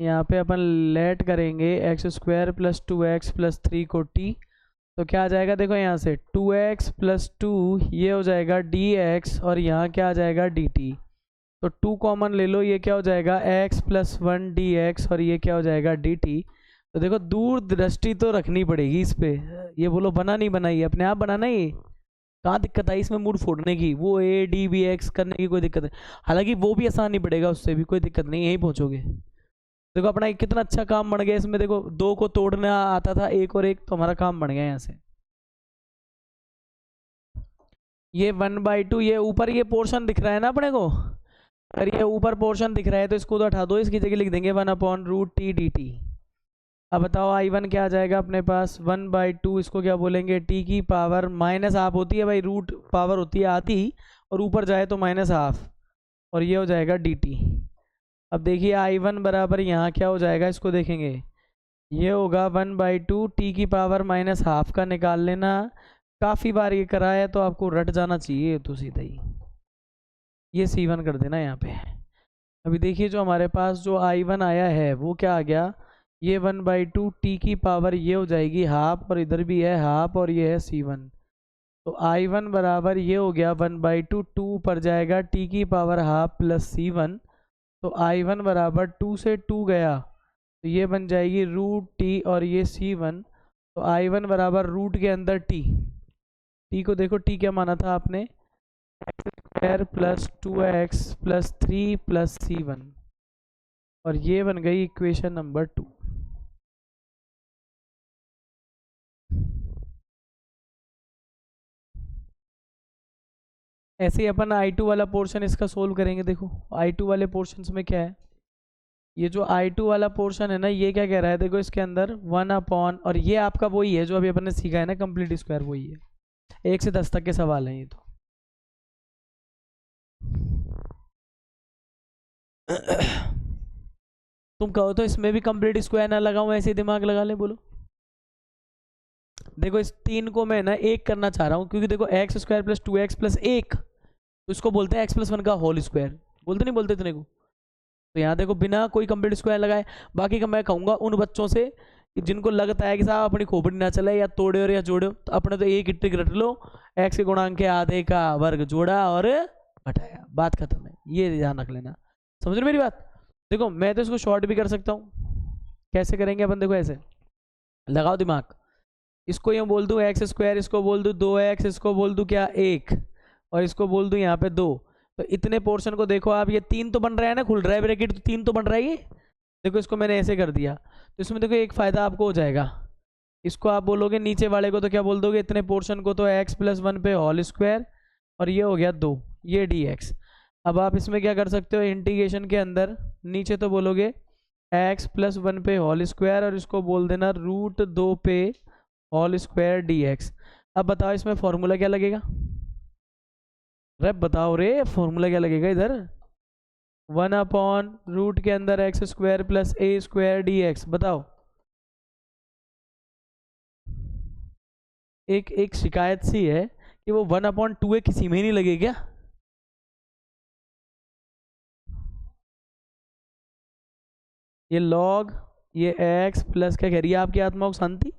यहाँ पे अपन लेट करेंगे x² + 2x + 3 को t, तो क्या आ जाएगा, देखो यहाँ से 2x + 2 ये हो जाएगा dx और यहाँ क्या आ जाएगा dt। तो 2 कॉमन ले लो, ये क्या हो जाएगा x+1 dx और ये क्या हो जाएगा dt। तो देखो दूर दृष्टि तो रखनी पड़ेगी इस पे, ये बोलो बना नहीं बनाई, अपने आप बनाना, ये कहाँ दिक्कत आई इसमें मूड फोड़ने की, वो a d b x करने की कोई दिक्कत नहीं, हालांकि वो भी आसान नहीं पड़ेगा, उससे भी कोई दिक्कत नहीं, यहीं पहुंचोगे। देखो अपना कितना अच्छा काम बन गया इसमें, देखो 2 को तोड़ना आता था, 1 और 1, तो हमारा काम बन गया यहाँ से। ये 1/2, ये ऊपर ये पोर्शन दिख रहा है ना अपने को, अगर ये ऊपर पोर्शन दिख रहा है तो इसको तो हटा दो, इसकी जगह लिख देंगे 1/√t dt। अब बताओ I1 क्या आ जाएगा अपने पास, 1/2, इसको क्या बोलेंगे t की पावर माइनस हाफ होती है भाई, रूट पावर होती है आधी और ऊपर जाए तो -½ और ये हो जाएगा dt। अब देखिए I1 बराबर यहाँ क्या हो जाएगा, इसको देखेंगे, ये होगा 1/2 t की पावर -½ का निकाल लेना, काफ़ी बार ये करा है तो आपको रट जाना चाहिए तो सीधा ही, ये C1 कर देना यहाँ पे। अभी देखिए जो हमारे पास जो I1 आया है वो क्या आ गया, ये 1/2 t की पावर ये हो जाएगी ½ और इधर भी है ½ और ये है C1। तो I1 बराबर ये हो गया 1/2, 2 पर जाएगा t की पावर ½ + C1। तो I1 बराबर 2 से 2 गया तो ये बन जाएगी √t और ये C1। तो I1 बराबर रूट के अंदर t को देखो, t क्या माना था आपने, x² + 2x + 3 + C1 और ये बन गई इक्वेशन नंबर 2। ऐसे ही अपन I2 वाला पोर्शन इसका सोल्व करेंगे। देखो I2 वाले पोर्शन में क्या है, ये जो I2 वाला पोर्शन है ना, ये क्या कह रहा है, देखो इसके अंदर 1/, और ये आपका वही है जो अभी अपन ने सीखा है ना, कंप्लीट स्क्वायर, वही है, 1 से 10 तक के सवाल हैं ये तो। तुम कहो तो इसमें भी कंप्लीट स्क्वायर ना लगाऊं, ऐसे दिमाग लगा ले, बोलो। देखो इस 3 को मैं ना 1 करना चाह रहा हूँ, क्योंकि देखो x² + 2x + 1, तो इसको बोलते हैं x+1 का होल स्क्वायर, बोलते नहीं बोलते इतने को। तो यहाँ देखो बिना कोई कंप्लीट स्क्वायर लगाए, बाकी का मैं कहूँगा उन बच्चों से जिनको लगता है कि साहब अपनी खोपड़ी ना चले, या तोड़े और या जोड़े, तो अपने तो एक ट्रिक रट लो, x के गुणांक के आधे का वर्ग जोड़ा और घटाया, बात खत्म है, ये ध्यान रख लेना। समझ रहे मेरी बात। देखो मैं तो इसको शॉर्ट भी कर सकता हूँ, कैसे करेंगे अपन, देखो ऐसे लगाओ दिमाग, इसको यूँ बोल दूँ x², इसको बोल दूँ 2x, इसको बोल दूँ क्या 1, और इसको बोल दूँ यहाँ पे 2। तो इतने पोर्शन को देखो आप, ये 3 तो बन रहा है ना, खुल रहा है ब्रैकेट, तो 3 तो बन रहा है ये। देखो इसको मैंने ऐसे कर दिया, तो इसमें देखो एक फ़ायदा आपको हो जाएगा, इसको आप बोलोगे नीचे वाले को तो क्या बोल दोगे, इतने पोर्शन को तो x+1 पे होल स्क्वायर और ये हो गया 2, ये dx। अब आप इसमें क्या कर सकते हो, इंटीग्रेशन के अंदर नीचे तो बोलोगे x+1 पे होल स्क्वायर और इसको बोल देना √2 पे होल स्क्वायर dx। अब बताओ इसमें फॉर्मूला क्या लगेगा, रे बताओ रे, फॉर्मूला क्या लगेगा इधर, 1/रूट के अंदर x² + a² dx। बताओ, एक शिकायत सी है कि वो 1/2 किसी में ही नहीं लगे क्या, ये log, ये x प्लस क्या कह रही है आपकी आत्मा को शांति।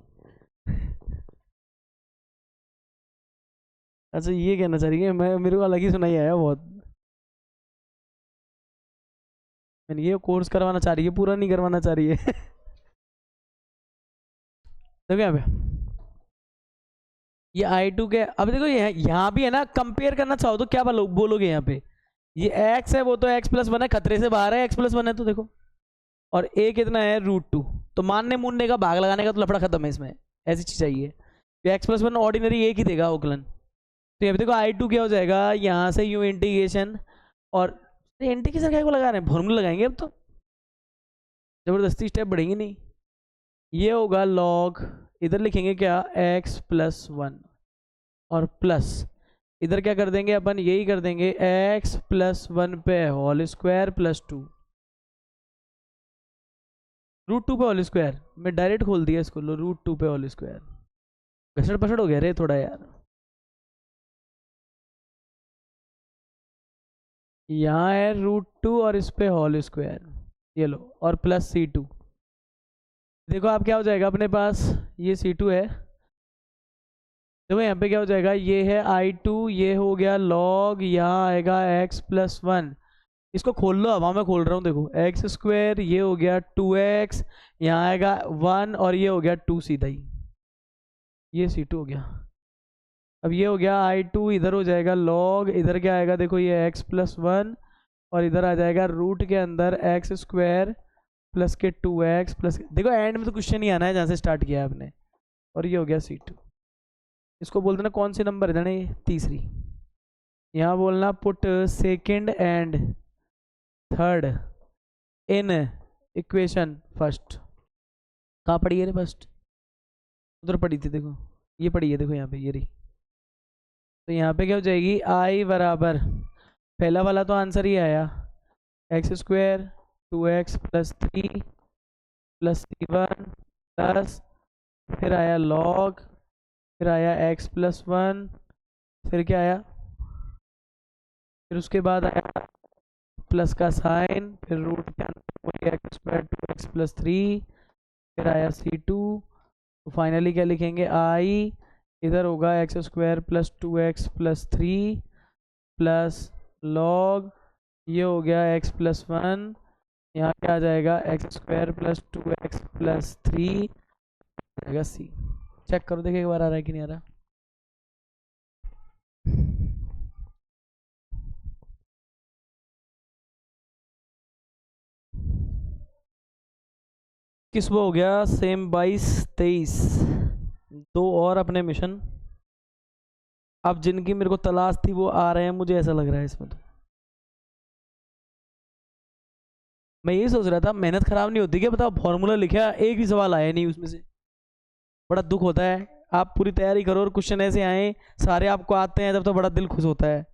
अच्छा ये कहना चाह रही है, मैं मेरे को अलग ही सुनाई आया बहुत, मैंने ये कोर्स करवाना चाह रही है, पूरा नहीं करवाना चाह रही है। देखो यहाँ पे ये I2 के, अब देखो यहाँ भी है ना, कंपेयर करना चाहो तो क्या बोलोगे यहाँ पे, ये x है वो तो x+1 है, खतरे से बाहर है, x+1 है तो देखो, और a कितना है √2, तो मानने मुनने का भाग लगाने का तो लफड़ा खत्म है इसमें, ऐसी चीज चाहिए, x+1 ऑर्डिनरी एक ही देगा ओकलन। तो यहाँ पे देखो I2 क्या हो जाएगा, यहाँ से यू इंटीग्रेशन, और इंटीग्रेशन क्या को लगा रहे हैं, फॉर्मूला लगाएंगे अब तो, जबरदस्ती स्टेप बढ़ेंगे नहीं। ये होगा लॉग, इधर लिखेंगे क्या, x+1, और प्लस इधर क्या कर देंगे अपन, यही कर देंगे x+1 पे होल स्क्वायर +2, √2 पे होल स्क्वायर। मैं डायरेक्ट खोल दिया इसको, लो √2 पे होल स्क्वायर। घसड़ पसड़ हो गया रे थोड़ा यार। यहाँ है √2 और इस पे होल स्क्वायर, ये लो, और +C2। देखो आप क्या हो जाएगा अपने पास, ये C2 है। देखो यहाँ पे क्या हो जाएगा, ये है I2, ये हो गया लॉग, यहाँ आएगा x+1। इसको खोल लो, अब मैं खोल रहा हूँ, देखो x², ये हो गया 2x, यहाँ आएगा 1, और ये हो गया 2 सीधा ही, ये C2 हो गया। अब ये हो गया I2, इधर हो जाएगा लॉग, इधर क्या आएगा, देखो ये x+1, और इधर आ जाएगा रूट के अंदर x² प्लस के 2x प्लस, देखो एंड में तो क्वेश्चन ही आना है जहाँ से स्टार्ट किया है आपने, और ये हो गया C2। इसको बोल देना कौन सी नंबर है जाने, तीसरी। यहाँ बोलना put second and third in equation first. कहाँ पढ़ी है रे फर्स्ट, उधर पढ़ी थी देखो, ये पढ़ी है देखो यहाँ पे, ये रही। तो यहाँ पे क्या हो जाएगी, I बराबर, पहला वाला तो आंसर ही आया, x² 2x + 3 + C1 प्लस, फिर आया लॉग, फिर आया x+1, फिर क्या आया, फिर उसके बाद आया प्लस का साइन, फिर रूट के अंदर वही x² 2x + 3, फिर आया C2। तो फाइनली क्या लिखेंगे, I, इधर होगा x² + 2x + 3 प्लस लॉग, ये हो गया x+1, यहाँ क्या आ जाएगा x² + 2x + 3 आएगा C। चेक करो देखिए एक बार आ रहा है कि नहीं आ रहा। किस वो हो गया सेम 22-23, दो और अपने मिशन, अब जिनकी मेरे को तलाश थी वो आ रहे हैं, मुझे ऐसा लग रहा है इसमें। तो मैं यही सोच रहा था, मेहनत खराब नहीं होती क्या, बताओ फॉर्मूला लिखा, एक भी सवाल आया नहीं उसमें से, बड़ा दुख होता है। आप पूरी तैयारी करो और क्वेश्चन ऐसे आए, सारे आपको आते हैं, तब तो बड़ा दिल खुश होता है।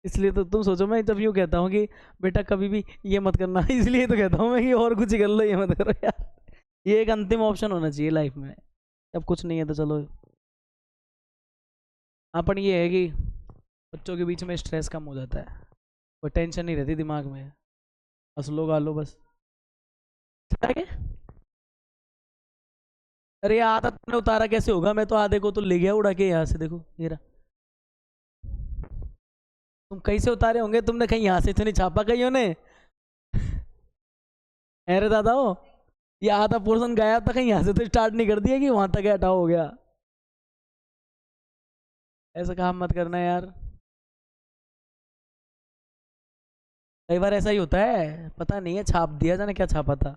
इसलिए तो तुम सोचो, मैं जब यूँ कहता हूँ कि बेटा कभी भी ये मत करना इसलिए तो कहता हूँ मैं कि और कुछ ही कर लो, ये मत करो यार। ये एक अंतिम ऑप्शन होना चाहिए लाइफ में। अब कुछ नहीं है तो चलो। हाँ, पर ये है कि बच्चों के बीच में स्ट्रेस कम हो जाता है, कोई टेंशन नहीं रहती दिमाग में, हंस लो गा लो बस। चला गया? अरे आधा तुमने उतारा कैसे होगा, मैं तो आधे को तो ले गया उड़ा के यहाँ से, देखो ये रहा। तुम कैसे उतारे होंगे, तुमने कहीं यहाँ से तो नहीं छापा कहीं ने? अरे दादा हो, ये आधा पोर्शन गया था, कहीं यहाँ से तो स्टार्ट नहीं कर दिया कि वहां तक हटाओ हो गया। ऐसा काम मत करना यार, कई बार ऐसा ही होता है, पता नहीं है छाप दिया, जाने क्या छापा था।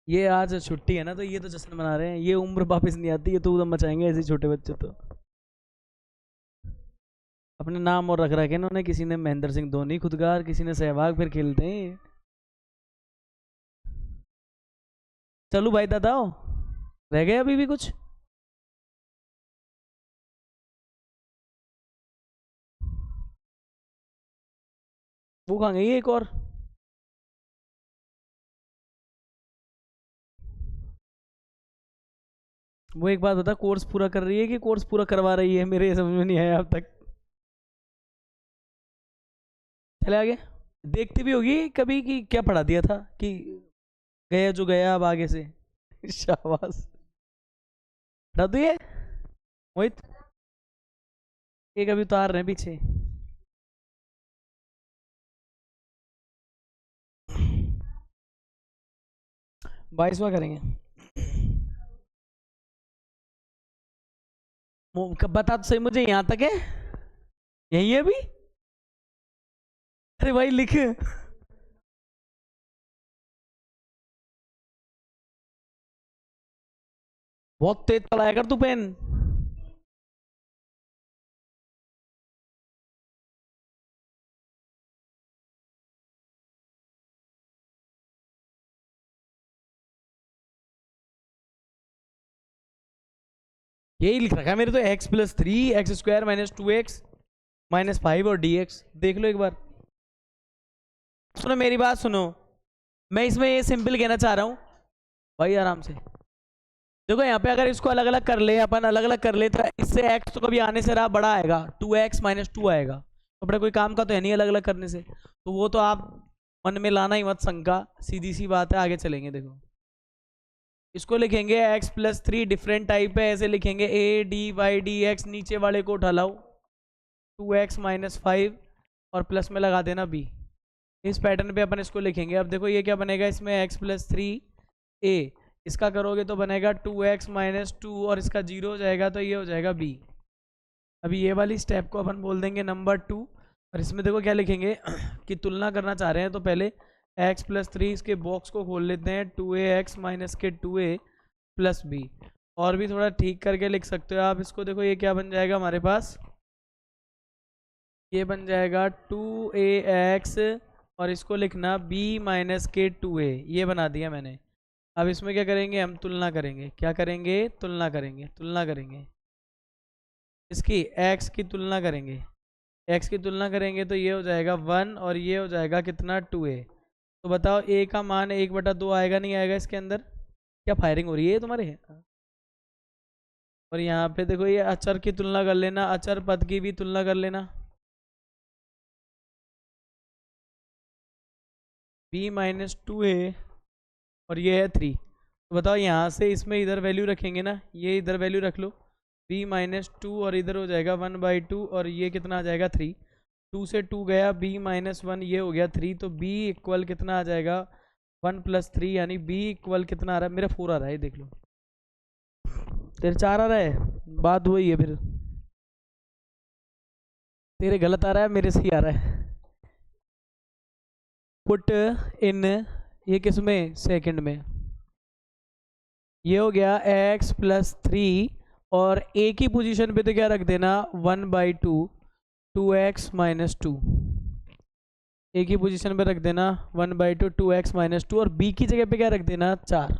ये आज छुट्टी है ना, तो ये तो जश्न मना रहे हैं, ये उम्र वापस नहीं आती, ये तो उधर मचाएंगे ऐसे छोटे बच्चे तो। अपने नाम और रख रखे इन्होंने, किसी ने महेंद्र सिंह धोनी खुदगार, किसी ने सहवाग, फिर खेलते हैं। चलू भाई दादा, रह गए अभी भी कुछ? वो कहाँ गई एक और? वो एक बात बता, कोर्स पूरा कर रही है कि कोर्स पूरा करवा रही है, मेरे समझ में नहीं आया अब तक। चले आगे। देखती भी होगी कभी कि क्या पढ़ा दिया था, कि गया जो गया अब आगे से शाबाश। हटा दो ये मोहित, ये कभी उतार रहे हैं पीछे। 22वां करेंगे। बता तो सही मुझे, यहाँ तक है? यही है अभी? अरे भाई लिख। बहुत तेज चलाया कर तू पेन। यही लिख रखा है मेरे तो, x+3 x² -2x -5 और dx। देख लो एक बार, सुनो मेरी बात सुनो, मैं इसमें ये सिंपल कहना चाह रहा हूँ भाई, आराम से देखो। यहाँ पे अगर इसको अलग अलग कर ले, अपन अलग अलग कर ले, तो इससे x तो कभी आने से रहा बड़ा आएगा, 2x-2 आएगा, तो बड़ा कोई काम का तो है नहीं अलग अलग करने से, तो वो तो आप मन में लाना ही मत शंका, सीधी सी बात है, आगे चलेंगे। देखो इसको लिखेंगे x+3, डिफरेंट टाइप है, ऐसे लिखेंगे a/dy/dx, नीचे वाले को उठा लाओ 2x-5 और प्लस में लगा देना b। इस पैटर्न पे अपन इसको लिखेंगे। अब देखो ये क्या बनेगा, इसमें x+3a, इसका करोगे तो बनेगा 2x-2 और इसका 0 हो जाएगा, तो ये हो जाएगा b। अभी ये वाली स्टेप को अपन बोल देंगे नंबर 2, और इसमें देखो क्या लिखेंगे कि तुलना करना चाह रहे हैं, तो पहले x+3 इसके बॉक्स को खोल लेते हैं, 2ax-2a+b। और भी थोड़ा ठीक करके लिख सकते हो आप इसको। देखो ये क्या बन जाएगा हमारे पास, ये बन जाएगा 2ax और इसको लिखना b-k 2a, ये बना दिया मैंने। अब इसमें क्या करेंगे, हम तुलना करेंगे। क्या करेंगे? तुलना करेंगे। तुलना करेंगे इसकी, x की तुलना करेंगे। x की तुलना करेंगे तो ये हो जाएगा 1 और ये हो जाएगा कितना, 2a। तो बताओ a का मान 1/2 आएगा नहीं आएगा इसके अंदर? क्या फायरिंग हो रही है तुम्हारे? और यहाँ पे देखो ये अचर की तुलना कर लेना, अचर पद की भी तुलना कर लेना, b-2a और ये है 3। तो बताओ यहाँ से इसमें इधर वैल्यू रखेंगे ना, ये इधर वैल्यू रख लो, b-2 और इधर हो जाएगा 1/2 और ये कितना आ जाएगा 3। 2 से 2 गया, b-1 ये हो गया 3, तो b इक्वल कितना आ जाएगा 1+3, यानी b इक्वल कितना आ रहा है, मेरा 4 आ रहा है, देख लो। तेरे 4 आ रहा है, बात वही है फिर, तेरे गलत आ रहा है, मेरे सही आ रहा है। पुट इन, ये किस में, सेकंड में, ये हो गया x+3 और a की पोजीशन पे तो क्या रख देना, 1/2 2x-2, a की पोजीशन पे रख देना 1/2 2x-2 और b की जगह पे क्या रख देना, 4।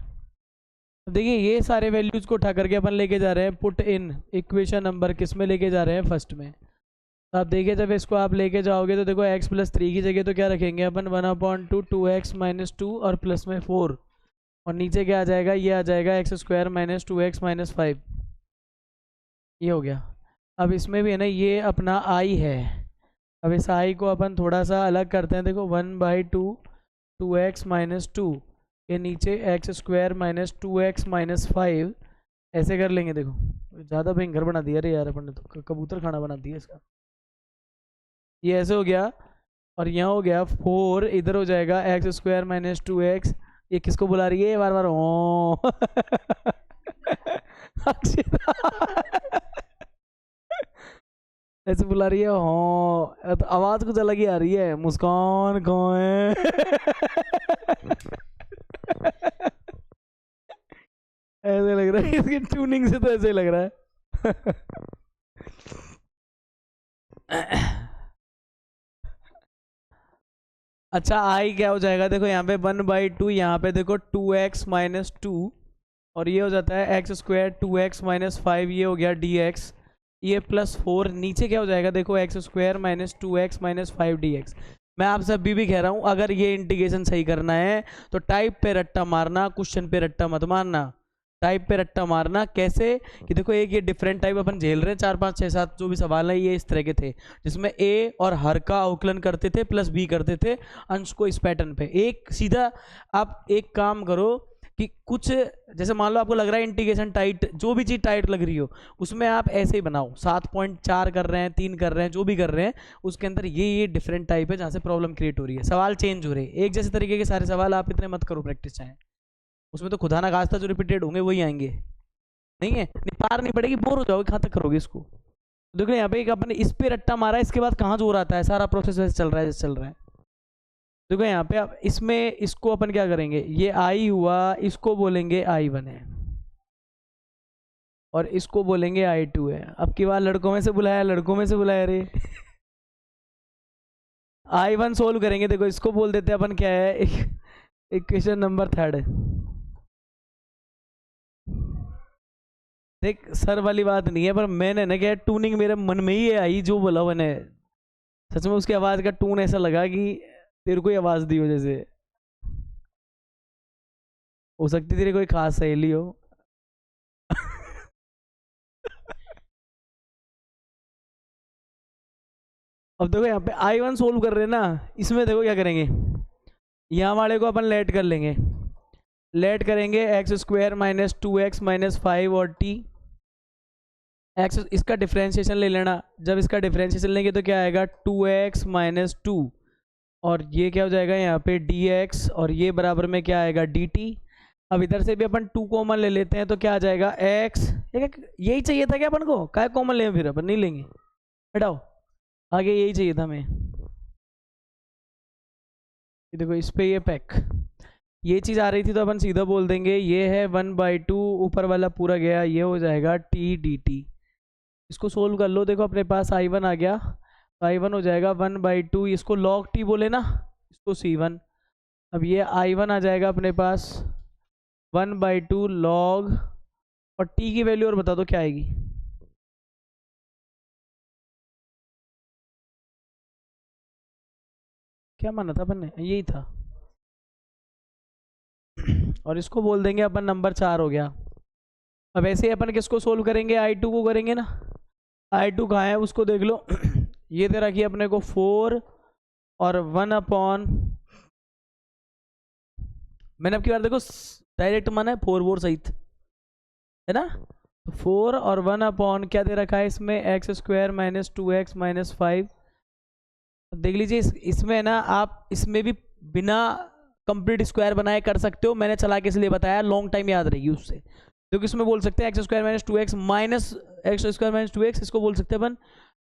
देखिए ये सारे वैल्यूज को उठा करके अपन लेके जा रहे हैं पुट इन इक्वेशन नंबर किस में लेके जा रहे हैं, फर्स्ट में। तो आप देखिए जब इसको आप लेके जाओगे तो देखो x+3 की जगह तो क्या रखेंगे अपन, 1/2 2x - 2 और प्लस में 4, और नीचे क्या आ जाएगा, ये आ जाएगा x² - 2x - 5। ये हो गया। अब इसमें भी है ना ये अपना i है। अब इस i को अपन थोड़ा सा अलग करते हैं। देखो 1/2 2x - 2 के नीचे x² - 2x - 5 ऐसे कर लेंगे। देखो ज़्यादा भयंकर बना दिया रे यार अपन ने, तो कबूतर खाना बना दिया इसका। ये ऐसे हो गया, और यहाँ हो गया 4, इधर हो जाएगा x² - 2x। ये किसको बुला रही है बार बार, ओ ऐसे बुला रही है, हो तो आवाज कुछ अलग ही आ रही है, मुस्कान कौन है ऐसे लग रहा है इसकी ट्यूनिंग से, तो ऐसे ही लग रहा है अच्छा आई क्या हो जाएगा, देखो यहाँ पे 1/2, यहाँ पे देखो 2x - 2, और ये हो जाता है x² 2x - 5, ये हो गया dx, ये +4, नीचे क्या हो जाएगा देखो x² - 2x - 5 dx। मैं आपसे अभी भी कह रहा हूँ, अगर ये इंटीग्रेशन सही करना है तो टाइप पे रट्टा मारना, क्वेश्चन पे रट्टा मत मारना। टाइप पे रट्टा मारना कैसे कि देखो एक ये डिफरेंट टाइप अपन झेल रहे हैं, 4 5 6 7 जो भी सवाल है ये इस तरह के थे, जिसमें ए और हर का अवकलन करते थे प्लस बी करते थे अंश को इस पैटर्न पे। एक सीधा आप एक काम करो कि कुछ जैसे मान लो आपको लग रहा है इंटीग्रेशन टाइट, जो भी चीज़ टाइट लग रही हो उसमें आप ऐसे ही बनाओ, 7.4 कर रहे हैं, 3 कर रहे हैं, जो भी कर रहे हैं उसके अंदर ये डिफरेंट टाइप है जहाँ से प्रॉब्लम क्रिएट हो रही है, सवाल चेंज हो रहे हैं। एक जैसे तरीके के सारे सवाल आप इतने मत करो प्रैक्टिस, चाहे उसमें तो खुदा ना खास्ता जो रिपीटेड होंगे वही आएंगे, नहीं है, नहीं पार नहीं पड़ेगी, बोर हो जाओगे, कहाँ तक करोगे इसको। देखो यहाँ पे एक अपने इस पे रट्टा मारा है, इसके बाद कहाँ जोर आता है, सारा प्रोसेस वैसे चल रहा है जैसे चल रहा है। देखो यहाँ पे अब इसमें इसको अपन क्या करेंगे, ये आई हुआ, इसको बोलेंगे I1 है और इसको बोलेंगे I2 है। अब की बार लड़कों में से बुलाया, लड़कों में से बुलाया रे I1 सोल्व करेंगे। देखो इसको बोल देते हैं अपन क्या है, इक्वेशन नंबर 3। देख सर वाली बात नहीं है, पर मैंने ना क्या टूनिंग मेरे मन में ही आई, जो बोला मैंने सच में उसकी आवाज का टून ऐसा लगा कि तेरे को ही आवाज दी हो, जैसे हो सकती तेरी कोई खास सहेली हो अब देखो यहाँ पे I1 सोल्व कर रहे हैं ना, इसमें देखो क्या करेंगे, यहाँ वाले को अपन लेट कर लेंगे, लेट करेंगे x² - 2x - 5 और t एक्स, इसका डिफ्रेंशिएशन ले लेना। जब इसका डिफ्रेंशिएशन लेंगे तो क्या आएगा 2x - 2, और ये क्या हो जाएगा यहाँ पे dx, और ये बराबर में क्या आएगा dt। अब इधर से भी अपन 2 कॉमन ले लेते हैं तो क्या आ जाएगा x, यही चाहिए था क्या अपन को, क्या कॉमन लें, फिर अपन नहीं लेंगे, हटाओ, आगे यही चाहिए था हमें। देखो इस पे ये पैक, ये चीज़ आ रही थी तो अपन सीधा बोल देंगे ये है 1/2, ऊपर वाला पूरा गया, ये हो जाएगा t dt। इसको सोल्व कर लो, देखो अपने पास I1 आ गया, तो I1 हो जाएगा 1/2, इसको log t बोले ना, इसको C1। अब ये I1 आ जाएगा अपने पास 1/2 log, और t की वैल्यू और बता दो क्या आएगी, क्या माना था अपन ने, यही था और इसको बोल देंगे अपन नंबर 4 हो गया। अब ऐसे ही अपन किसको सोल्व करेंगे, I2 को करेंगे ना, I2 कहाँ है उसको देख लो ये दे रखी है अपने को 4 और 1/, मैंने अब की बार देखो डायरेक्ट माना है 4 4 सहित, है ना, तो 4 और 1/, क्या दे रखा है इसमें x² - 2x - 5। देख लीजिए इसमें है ना, आप इसमें भी बिना कंप्लीट स्क्वायर बनाए कर सकते हो, मैंने चला के इसलिए बताया, लॉन्ग टाइम याद रहेगी उससे। क्योंकि इसमें बोल सकते हैं x² - 2x x² - 2x, इसको बोल सकते हैं अपन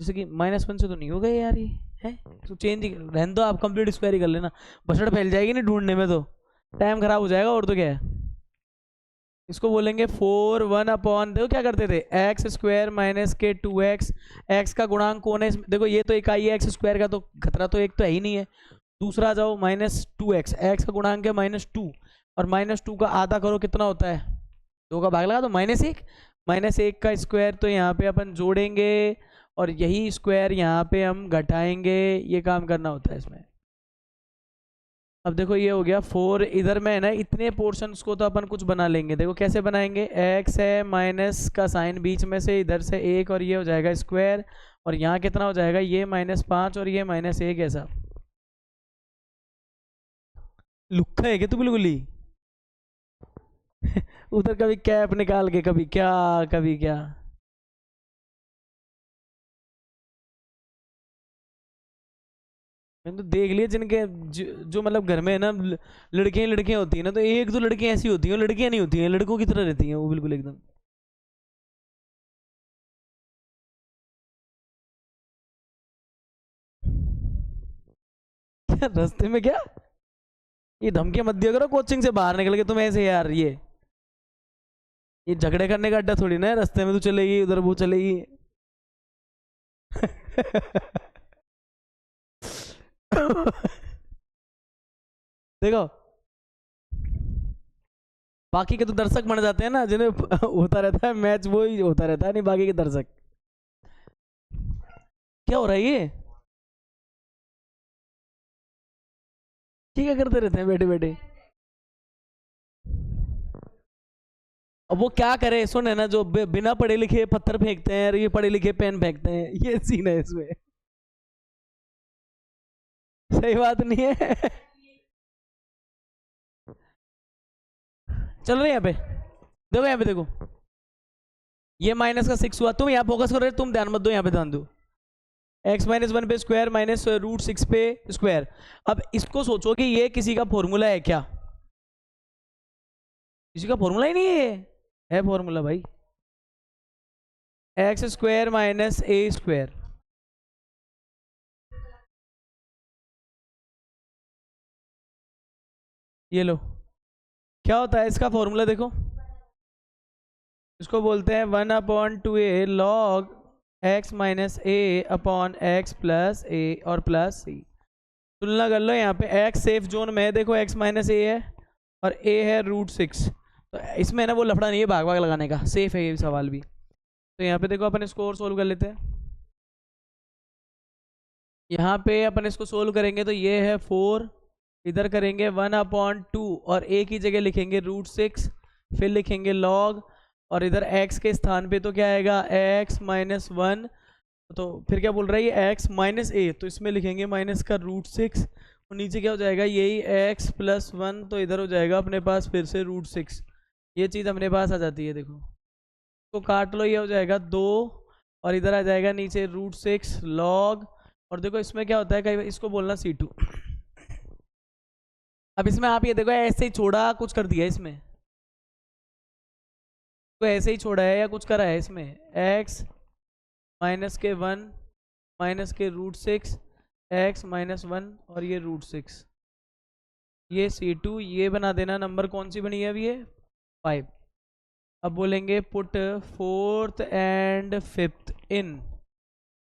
जैसे कि -1 से तो नहीं हो गए यार, ये है तो चेंज ही रहने दो, आप कंप्लीट स्क्वायर ही कर लेना, बसड़ फैल जाएगी नहीं ढूंढने में, तो टाइम खराब हो जाएगा, और तो क्या है। इसको बोलेंगे 4 1/, देखो क्या करते थे x² - के 2x, x का गुणांक कौन है, देखो ये तो इकाई है x² का, तो खतरा तो एक तो है ही नहीं है। दूसरा जाओ -2x, x का गुणांक है -2, और -2 का आधा करो कितना होता है दो का भाग लगा तो -1, -1 का स्क्वायर तो यहाँ पे अपन जोड़ेंगे और यही स्क्वायर यहाँ पे हम घटाएंगे, ये काम करना होता है इसमें। अब देखो ये हो गया 4, इधर में है ना इतने पोर्शंस को तो अपन कुछ बना लेंगे। देखो कैसे बनाएंगे, x है माइनस का साइन बीच में से, इधर से 1 और ये हो जाएगा स्क्वायर, और यहाँ कितना हो जाएगा, ये -5 और ये -1 ऐसा। लुक्खा है क्या तू बिल्कुल ही? उधर कभी कैप निकाल के कभी क्या कभी क्या। मैंने तो देख लिया जिनके जो मतलब घर में है ना लड़कियां लड़कियां होती है ना, तो एक दो लड़कियां ऐसी होती हैं, लड़कियां नहीं होती हैं, लड़कों की तरह रहती हैं वो बिल्कुल एकदम। क्या रास्ते में क्या? ये धमकी मत दिया करो कोचिंग से बाहर निकल के तुम ऐसे यार। ये झगड़े करने का अड्डा थोड़ी ना है, रास्ते में तू चलेगी उधर वो चलेगी। देखो बाकी के तो दर्शक बन जाते हैं ना, जिन्हें होता रहता है मैच, वो ही होता रहता है, नहीं बाकी के दर्शक। क्या हो रहा है ये? ठीक है करते रहते हैं बैठे बैठे। अब वो क्या करे, सुन है ना, जो बिना पढ़े लिखे पत्थर फेंकते हैं और ये पढ़े लिखे पेन फेंकते हैं, ये सीन है इसमें। सही बात नहीं है। चल रहे यहाँ पे, देखो यहाँ पे देखो, ये -6 हुआ, तुम यहाँ फोकस करो, तुम ध्यान मत दो, यहाँ पे ध्यान दो। x-1 पे स्क्वायर माइनस √6 पे स्क्वायर। अब इसको सोचो कि ये किसी का फॉर्मूला है क्या? किसी का फॉर्मूला ही नहीं है फॉर्मूला भाई। x² minus a²। ये लो, क्या होता है इसका फॉर्मूला देखो, इसको बोलते हैं 1/2a log x minus a upon x plus a और प्लस c। तुलना कर लो, यहाँ पे x सेफ जोन में है, देखो x माइनस a है और a है √6, तो इसमें ना वो लफड़ा नहीं है भाग भाग लगाने का, सेफ है ये सवाल भी। तो यहाँ पे देखो अपन इसको और सोल्व कर लेते हैं। यहाँ पे अपन इसको सोल्व करेंगे तो ये है 4, इधर करेंगे 1/2 और a की जगह लिखेंगे √6, फिर लिखेंगे log, और इधर x के स्थान पे तो क्या आएगा, x माइनस 1, तो फिर क्या बोल रहा है ये x माइनस a, तो इसमें लिखेंगे माइनस का √6, और नीचे क्या हो जाएगा, यही x प्लस 1, तो इधर हो जाएगा अपने पास फिर से √6। ये चीज़ अपने पास आ जाती है, देखो तो काट लो, ये हो जाएगा 2, और इधर आ जाएगा नीचे √6 log, और देखो इसमें क्या होता है, कई इसको बोलना C2। अब इसमें आप ये देखो ऐसे ही छोड़ा कुछ कर दिया इसमें, तो ऐसे ही छोड़ा है या कुछ करा है इसमें, x -1 माइनस के √6, x -1 और ये √6, ये C2, ये बना देना, नंबर कौन सी बनी है अभी, ये 5। अब बोलेंगे put 4th and 5th in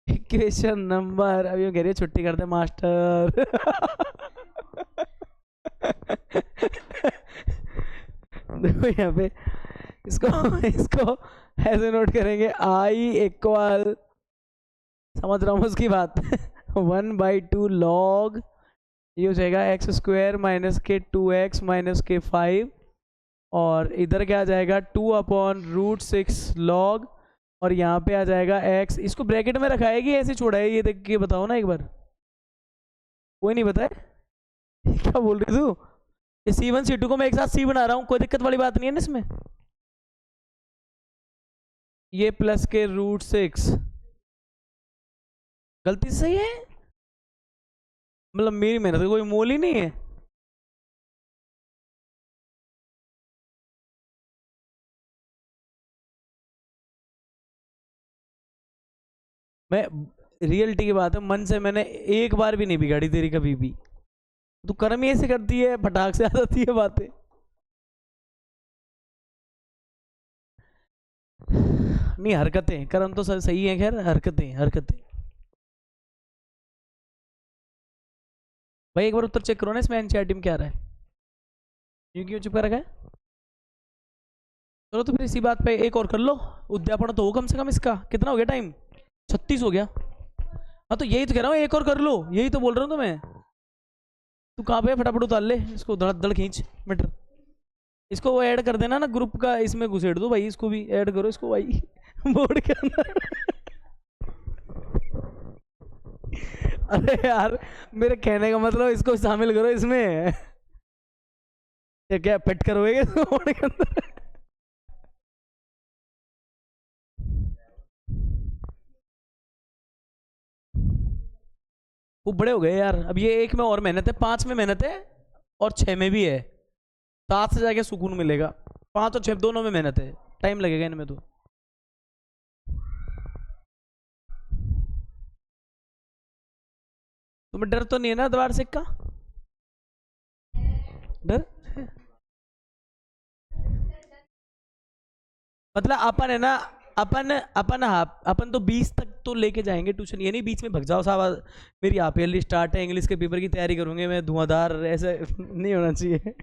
equation number, अब ये कह रही है छुट्टी करते मास्टर। देखो यहाँ पे इसको इसको ऐसे नोट करेंगे, i इक्वल, समझ रहा हूँ उसकी बात, 1/2 log, ये हो जाएगा x² माइनस के 2x माइनस के 5, और इधर क्या आ जाएगा 2/√6 log, और यहाँ पे आ जाएगा x, इसको ब्रैकेट में रखा है कि ऐसे छोड़ा है, ये देख के बताओ ना एक बार, कोई नहीं बताए। क्या बोल रही तू? ये C1 C2 को मैं एक साथ C बना रहा हूँ, कोई दिक्कत वाली बात नहीं है ना इसमें। ये प्लस के √6 गलती से सही है, मतलब मेरी मेहनत का कोई मोल ही नहीं है। मैं रियलिटी की बात है, मन से मैंने एक बार भी नहीं बिगाड़ी तेरी कभी भी, तू कर्म ही ऐसे करती है, फटाक से आ जाती है बातें। नहीं हरकतें, कर्म तो सही है, खैर हरकतें हरकतें। भाई एक बार उत्तर चेक करो ना इसमें एनसीईआरटी में क्या आ रहा है, क्यों क्यों चुप कर रखा है। चलो तो फिर इसी बात पे एक और कर लो, उद्यापन तो हो कम से कम। इसका कितना हो गया टाइम? 36 हो गया। हाँ तो यही तो कह रहा हूँ, एक और कर लो, यही तो बोल रहा हूँ तुम्हें। तू कहाँ पे है? फटाफट उतार ले इसको, धड़ धड़ खींच मीटर। इसको वो ऐड कर देना ना ग्रुप का, इसमें घुसेड़ दो भाई, इसको भी ऐड करो इसको भाई बोर्ड के अंदर अरे यार, मेरे कहने का मतलब इसको शामिल करो इसमें। ये क्या पेट करोगे बोर्ड के अंदर? वो बड़े हो गए यार। अब ये एक में और मेहनत है, 5 में मेहनत है और 6 में भी है। 7 से जाके सुकून मिलेगा। 5 और 6 दोनों में मेहनत है, टाइम लगेगा इनमें तो। तुम्हें डर तो नहीं है ना द्वार सिक का? डर मतलब अपन है ना, अपन अपन हाँ, अपन तो 20 तक तो लेके जाएंगे ट्यूशन, ये नहीं बीच में भग जाओ साहब मेरी हाफ ईयरली स्टार्ट है, इंग्लिश के पेपर की तैयारी करूंगे मैं धुआंधार, ऐसे नहीं होना चाहिए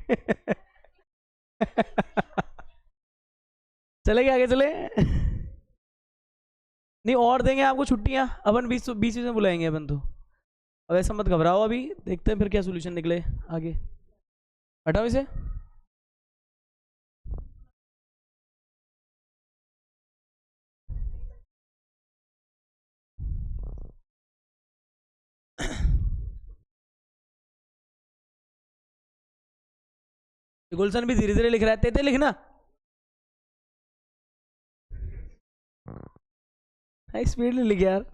चले क्या आगे चले नहीं और देंगे आपको छुट्टियां, अपन 20 में बुलाएंगे अपन तो। अब ऐसा मत घबराओ, अभी देखते हैं फिर क्या सोल्यूशन निकले आगे। हटाओ इसे। गुलशन भी धीरे धीरे लिख रहा है, तेते लिखना स्पीड लिख यार।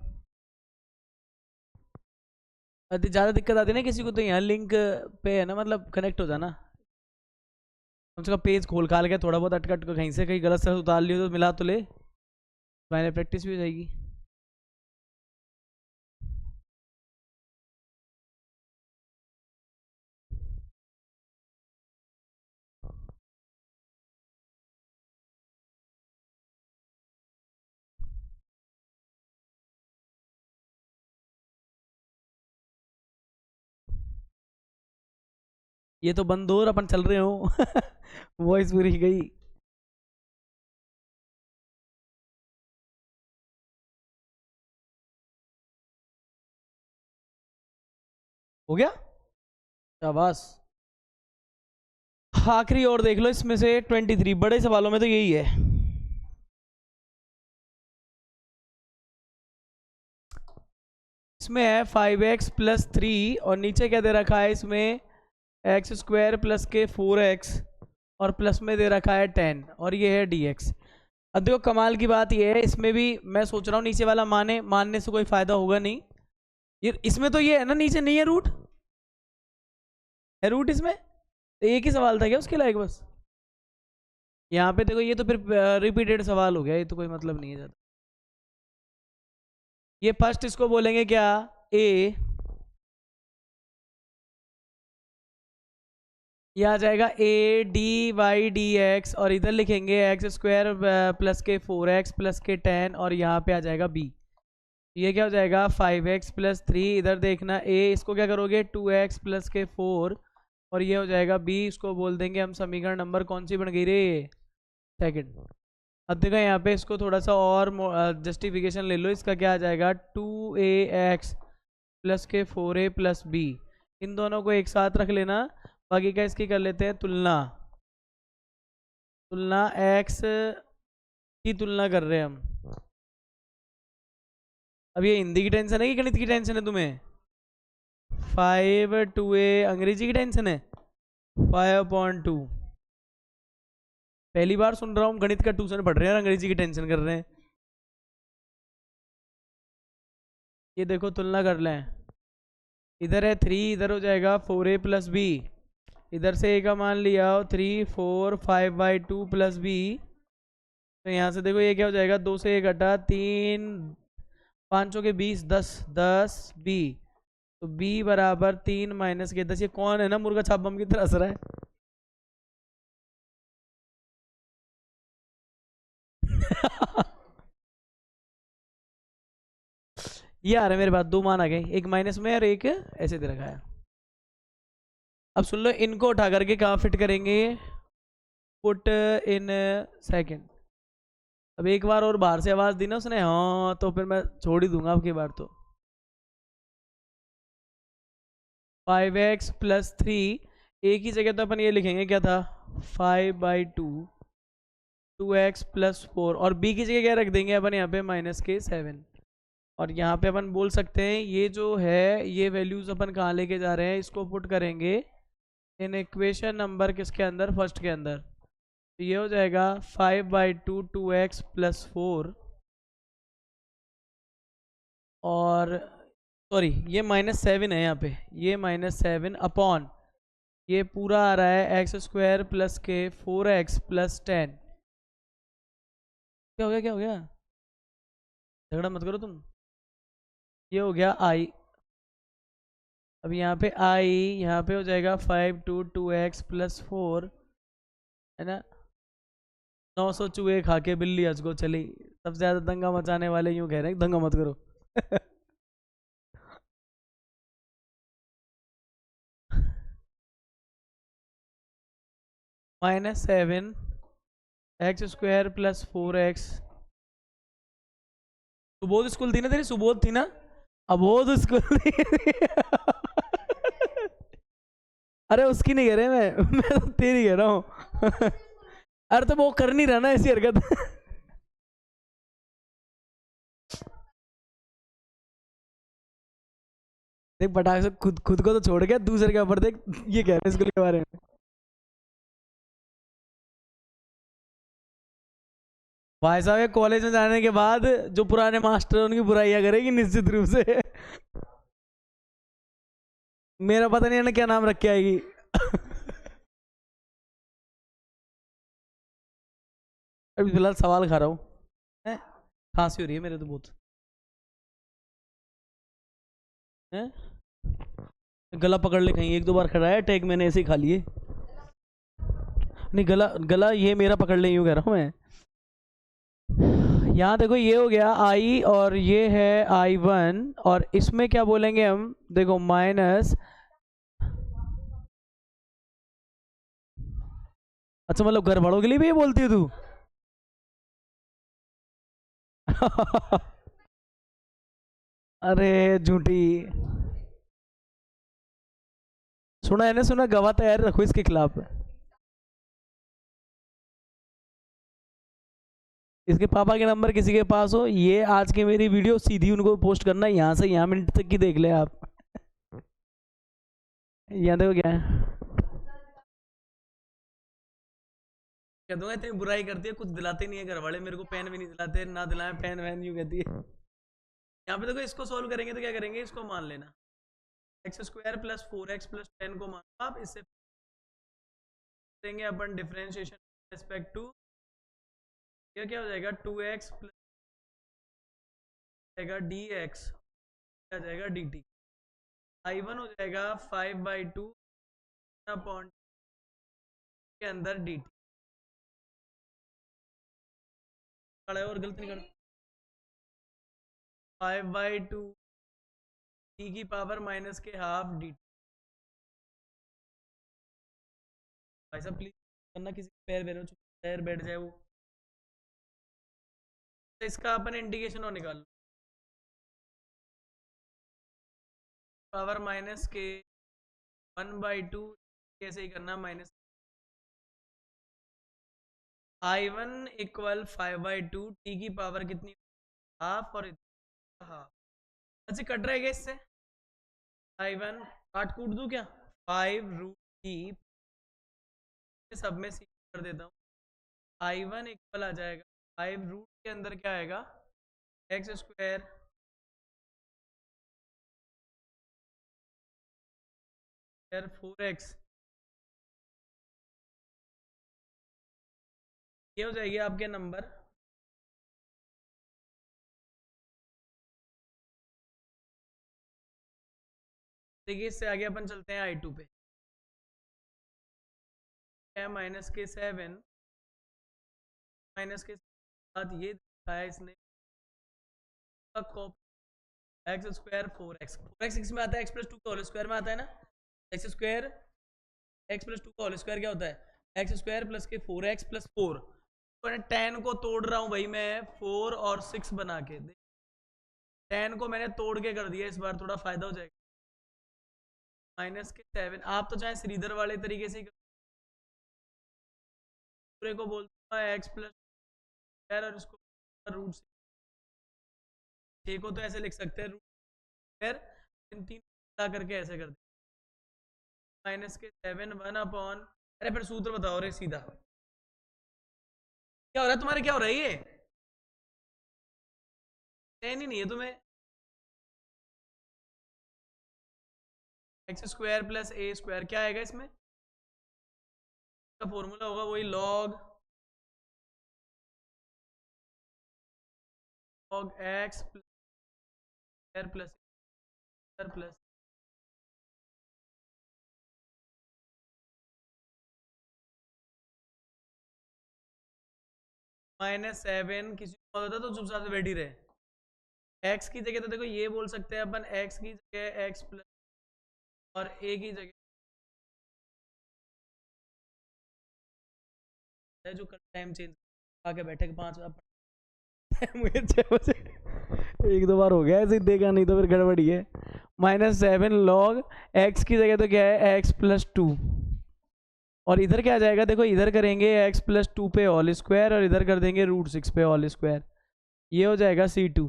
ज़्यादा दिक्कत आती है ना किसी को, तो यहाँ लिंक पे है ना, मतलब कनेक्ट हो जाना। कम से कम पेज खोल खाल के थोड़ा बहुत अटकट कहीं से कहीं गलत से उतार लियो तो मिला तो ले, मैंने प्रैक्टिस भी हो जाएगी। ये तो बंद हो और अपन चल रहे हो वॉइस पूरी गई। हो गया, शाबाश। आखिरी और देख लो इसमें से 23 बड़े सवालों में तो यही है। इसमें है 5x प्लस 3 और नीचे क्या दे रखा है इसमें, एक्स स्क्वायर प्लस के 4x और प्लस में दे रखा है 10 और ये है dx। अब देखो कमाल की बात ये है, इसमें भी मैं सोच रहा हूँ नीचे वाला मानने से कोई फायदा होगा नहीं। ये इसमें तो ये है ना, नीचे नहीं है रूट, है रूट इसमें, तो एक ही सवाल था क्या उसके लायक बस। यहाँ पे देखो ये तो फिर रिपीटेड सवाल हो गया, ये तो कोई मतलब नहीं है ज़्यादा। ये फर्स्ट इसको बोलेंगे क्या, ए, ये आ जाएगा a d y d x और इधर लिखेंगे एक्स स्क्वायर प्लस के 4x प्लस के 10 और यहाँ पे आ जाएगा बी। ये क्या हो जाएगा 5x प्लस 3, इधर देखना ए, इसको क्या करोगे 2x प्लस के 4 और ये हो जाएगा बी। इसको बोल देंगे हम समीकरण नंबर कौन सी बन गई रे, सेकंड। अब देखो यहाँ पे इसको थोड़ा सा और जस्टिफिकेशन ले लो, इसका क्या आ जाएगा 2ax प्लस के 4a प्लस बी। इन दोनों को एक साथ रख लेना, बाकी का इसकी कर लेते हैं तुलना। तुलना x की तुलना कर रहे हैं हम। अब ये हिंदी की टेंशन है कि गणित की टेंशन है तुम्हें? 5/2a अंग्रेजी की टेंशन है, 5/2। पहली बार सुन रहा हूँ गणित का ट्यूशन पढ़ रहे हैं और अंग्रेजी की टेंशन कर रहे हैं। ये देखो तुलना कर लें, इधर है 3, इधर हो जाएगा 4a प्लस बी, इधर से a का मान लिया 3 4 5/2 प्लस बी। तो यहाँ से देखो ये क्या हो जाएगा, 2 से 1 घटा 3 5 के 20 10 10 बी। तो b बराबर 3 माइनस के 10। ये कौन है ना मुर्गा छाप बम की तरह हंस रहा है ये आ रहा है मेरे पास, 2 मान आ गए, एक माइनस में और एक ऐसे दे रखा है। अब सुन लो, इनको उठा करके कहाँ फिट करेंगे, पुट इन सेकंड। अब एक बार और बाहर से आवाज दी ना उसने हाँ, तो फिर मैं छोड़ ही दूंगा अब की बार तो। 5x प्लस 3, एक ही जगह तो अपन ये लिखेंगे क्या था 5/2, 2x प्लस 4, और b की जगह क्या रख देंगे अपन यहाँ पे -7। और यहाँ पे अपन बोल सकते हैं ये जो है ये वैल्यूज अपन कहाँ लेके जा रहे हैं, इसको पुट करेंगे इन इक्वेशन नंबर किसके अंदर, फर्स्ट के अंदर। तो ये हो जाएगा 5/2 2x प्लस 4, और सॉरी ये -7 है यहाँ पे, ये -7 अपॉन ये पूरा आ रहा है x² प्लस के 4x प्लस 10। क्या हो गया, क्या हो गया, झगड़ा मत करो तुम। ये हो गया i। अब यहाँ पे i, यहाँ पे हो जाएगा 5/2 2x प्लस 4, है ना। 900 चूहे खा के बिल्ली हंस को चली, सबसे ज्यादा दंगा मचाने वाले यूं कह रहे हैं दंगा मत करो। -7 x² plus 4x। Subodh school थी ना तेरी, सुबोध थी ना, अबोध स्कूल थी। अरे उसकी नहीं कह रहे मैं तो तेरी कह रहा हूँ। अरे तो वो कर नहीं रहा ना ऐसी हरकत। देख पटाख से खुद खुद को तो छोड़ के दूसरे के ऊपर देख ये कह रहे हैं स्कूल के बारे में। भाई साहब कॉलेज में जाने के बाद जो पुराने मास्टर हैं उनकी बुराइयां करेगी निश्चित रूप से। मेरा पता नहीं है ना क्या नाम रख के आएगी। अभी फिलहाल सवाल खा रहा हूँ, खांसी हो रही है मेरे तो बहुत है। गला पकड़ ले कहीं, एक दो बार खड़ा है टैग मैंने ऐसे ही खा लिए। नहीं गला गला ये मेरा पकड़ ले यूं कह रहा हूँ मैं। यहाँ देखो ये हो गया आई और ये है I1, और इसमें क्या बोलेंगे हम, देखो माइनस, अच्छा मतलब घर वालों के लिए भी ये बोलती है तू। अरे झूठी, सुना है ना, सुना, गवाह तैयार रखो इसके खिलाफ। इसके पापा के नंबर किसी के पास हो, ये आज की मेरी वीडियो सीधी उनको पोस्ट करना, यहाँ से यहाँ मिनट तक की देख ले आप। यहाँ देखो क्या है, कह दूंगा इतनी बुराई करती है, कुछ दिलाते नहीं है घर वाले मेरे को, पेन भी नहीं दिलाते, ना दिलाए पेन वैन यूं कहती है। यहाँ पे देखो इसको सोल्व करेंगे तो क्या करेंगे, इसको मान लेना x² प्लस 4x प्लस 10 को मानो आप, इससे करेंगे अपन डिफरेंशिएशन रिस्पेक्ट टू, ये क्या हो जाएगा 2x प्लस जाएगा dx, क्या जाएगा dt। I1 हो जाएगा 5/2 अपॉन के अंदर dt। और गलती नहीं कर, 5/2 t की पावर माइनस के हाफ dt। भाई साहब प्लीज करना, किसी पैर बैठ पैर बैठ जाए वो, तो इसका अपन इंटीग्रेशन और निकाल, पावर माइनस के 1/2 कैसे ही करना माइनस I1 इक्वल 5/2 t की पावर कितनी, हाफ, और हाफ। अच्छा कट रहेगा इससे, I1 काट कूट दूं क्या, 5√t सब में सी कर देता हूँ, I1 इक्वल आ जाएगा 5 रूट के अंदर क्या आएगा x² 4x, ये हो जाएगी आपके नंबर। देखिए इससे आगे अपन चलते हैं I2 पे, -7 माइनस के साथ ये दिखाया इसने x² 4x किस में आता है, x+2 का होल स्क्वायर में आता है ना, x² x+2 का होल स्क्वायर क्या होता है एक्स स्क्वायर प्लस के 4x प्लस 4, तो 10 को तोड़ रहा हूँ भाई मैं 4 और 6 बना के। 10 को मैंने तोड़ के कर दिया, इस बार थोड़ा फायदा हो जाएगा। माइनस के 7, आप तो चाहे श्रीधर वाले तरीके से पूरे को बोल दूंगा एक्स प्लस स्क्वायर और इसको रूट 6 को तो ऐसे लिख सकते हैं रूट स्क्वायर, इन तीन मिला करके ऐसे कर दे माइनस के 7 1 अपॉन, अरे फिर सूत्र बताओ रे सीधा, क्या हो रहा है तुम्हारे, क्या हो रहा है ये टेन ही नहीं है तुम्हें। एक्स स्क्वायर प्लस ए स्क्वायर क्या आएगा इसमें, का फॉर्मूला होगा वही log x square plus plus -7, किसी को होता तो चुपचाप से बैठ ही रहे। एक्स की जगह तो देखो ये बोल सकते हैं अपन, एक्स की जगह एक्स प्लस और ए की जगह जो कल टाइम चेंज आके बैठे के 5 मुझे 6 बजे एक दो बार हो गया ऐसे देखा, नहीं तो फिर गड़बड़ी है। -7 लॉग एक्स की जगह तो क्या है एक्स प्लस 2, और इधर क्या आ जाएगा, देखो इधर करेंगे एक्स प्लस 2 पे ऑल स्क्वायर और इधर कर देंगे रूट 6 पे ऑल स्क्वायर, ये हो जाएगा C2।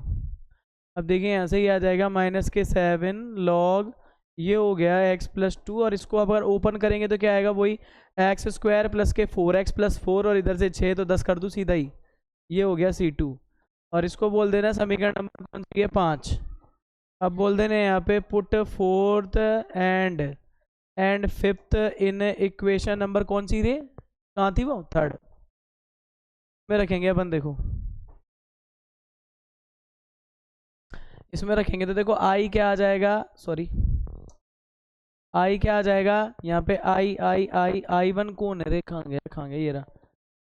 अब देखिए यहाँ से ही आ जाएगा -7 लॉग, ये हो गया एक्स प्लस 2, और इसको अगर ओपन करेंगे तो क्या आएगा वही एक्स स्क्वायर प्लस के 4x प्लस 4 और इधर से 6 तो 10 कर दूँ सीधा ही, ये हो गया C2। और इसको बोल देना समीकरण नंबर कौन सी है 5। अब बोल देना यहाँ पे put fourth and fifth in equation number कौन सी रे, कहाँ थी वो, थर्ड में रखेंगे अपन। देखो इसमें रखेंगे तो देखो आई क्या आ जाएगा, सॉरी आई क्या आ जाएगा यहाँ पे, आई 1 कौन है रे, खाएंगे ये रहा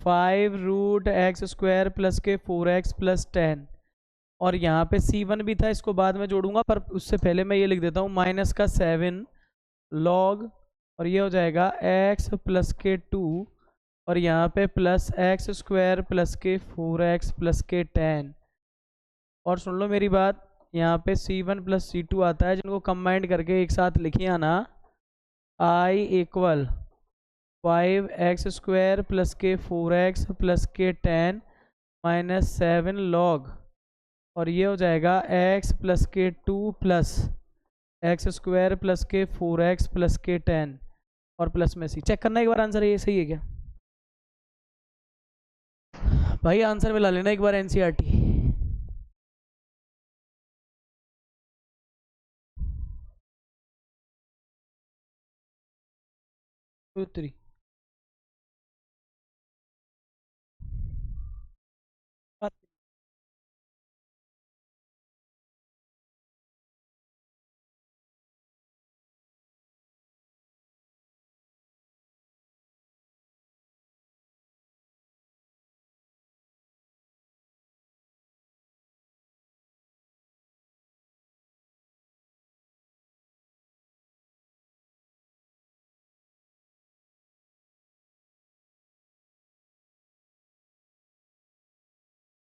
5 रूट एक्स स्क्वायर प्लस के 4x प्लस 10, और यहाँ पे C1 भी था, इसको बाद में जोड़ूंगा, पर उससे पहले मैं ये लिख देता हूँ माइनस का 7 लॉग, और ये हो जाएगा x प्लस के 2, और यहाँ पे प्लस एक्स स्क्वायर प्लस के 4x प्लस के 10। और सुन लो मेरी बात, यहाँ पे C1 प्लस C2 आता है, जिनको कंबाइंड करके एक साथ लिखिए आना, I equal 5x square plus के 4x प्लस के 10 -7 लॉग, और ये हो जाएगा x प्लस के 2 प्लस एक्स स्क्वायर प्लस के 4x प्लस के 10 और प्लस में c। चेक करना एक बार आंसर, ये सही है क्या भाई, आंसर मिला लेना एक बार एनसीईआरटी। 2 3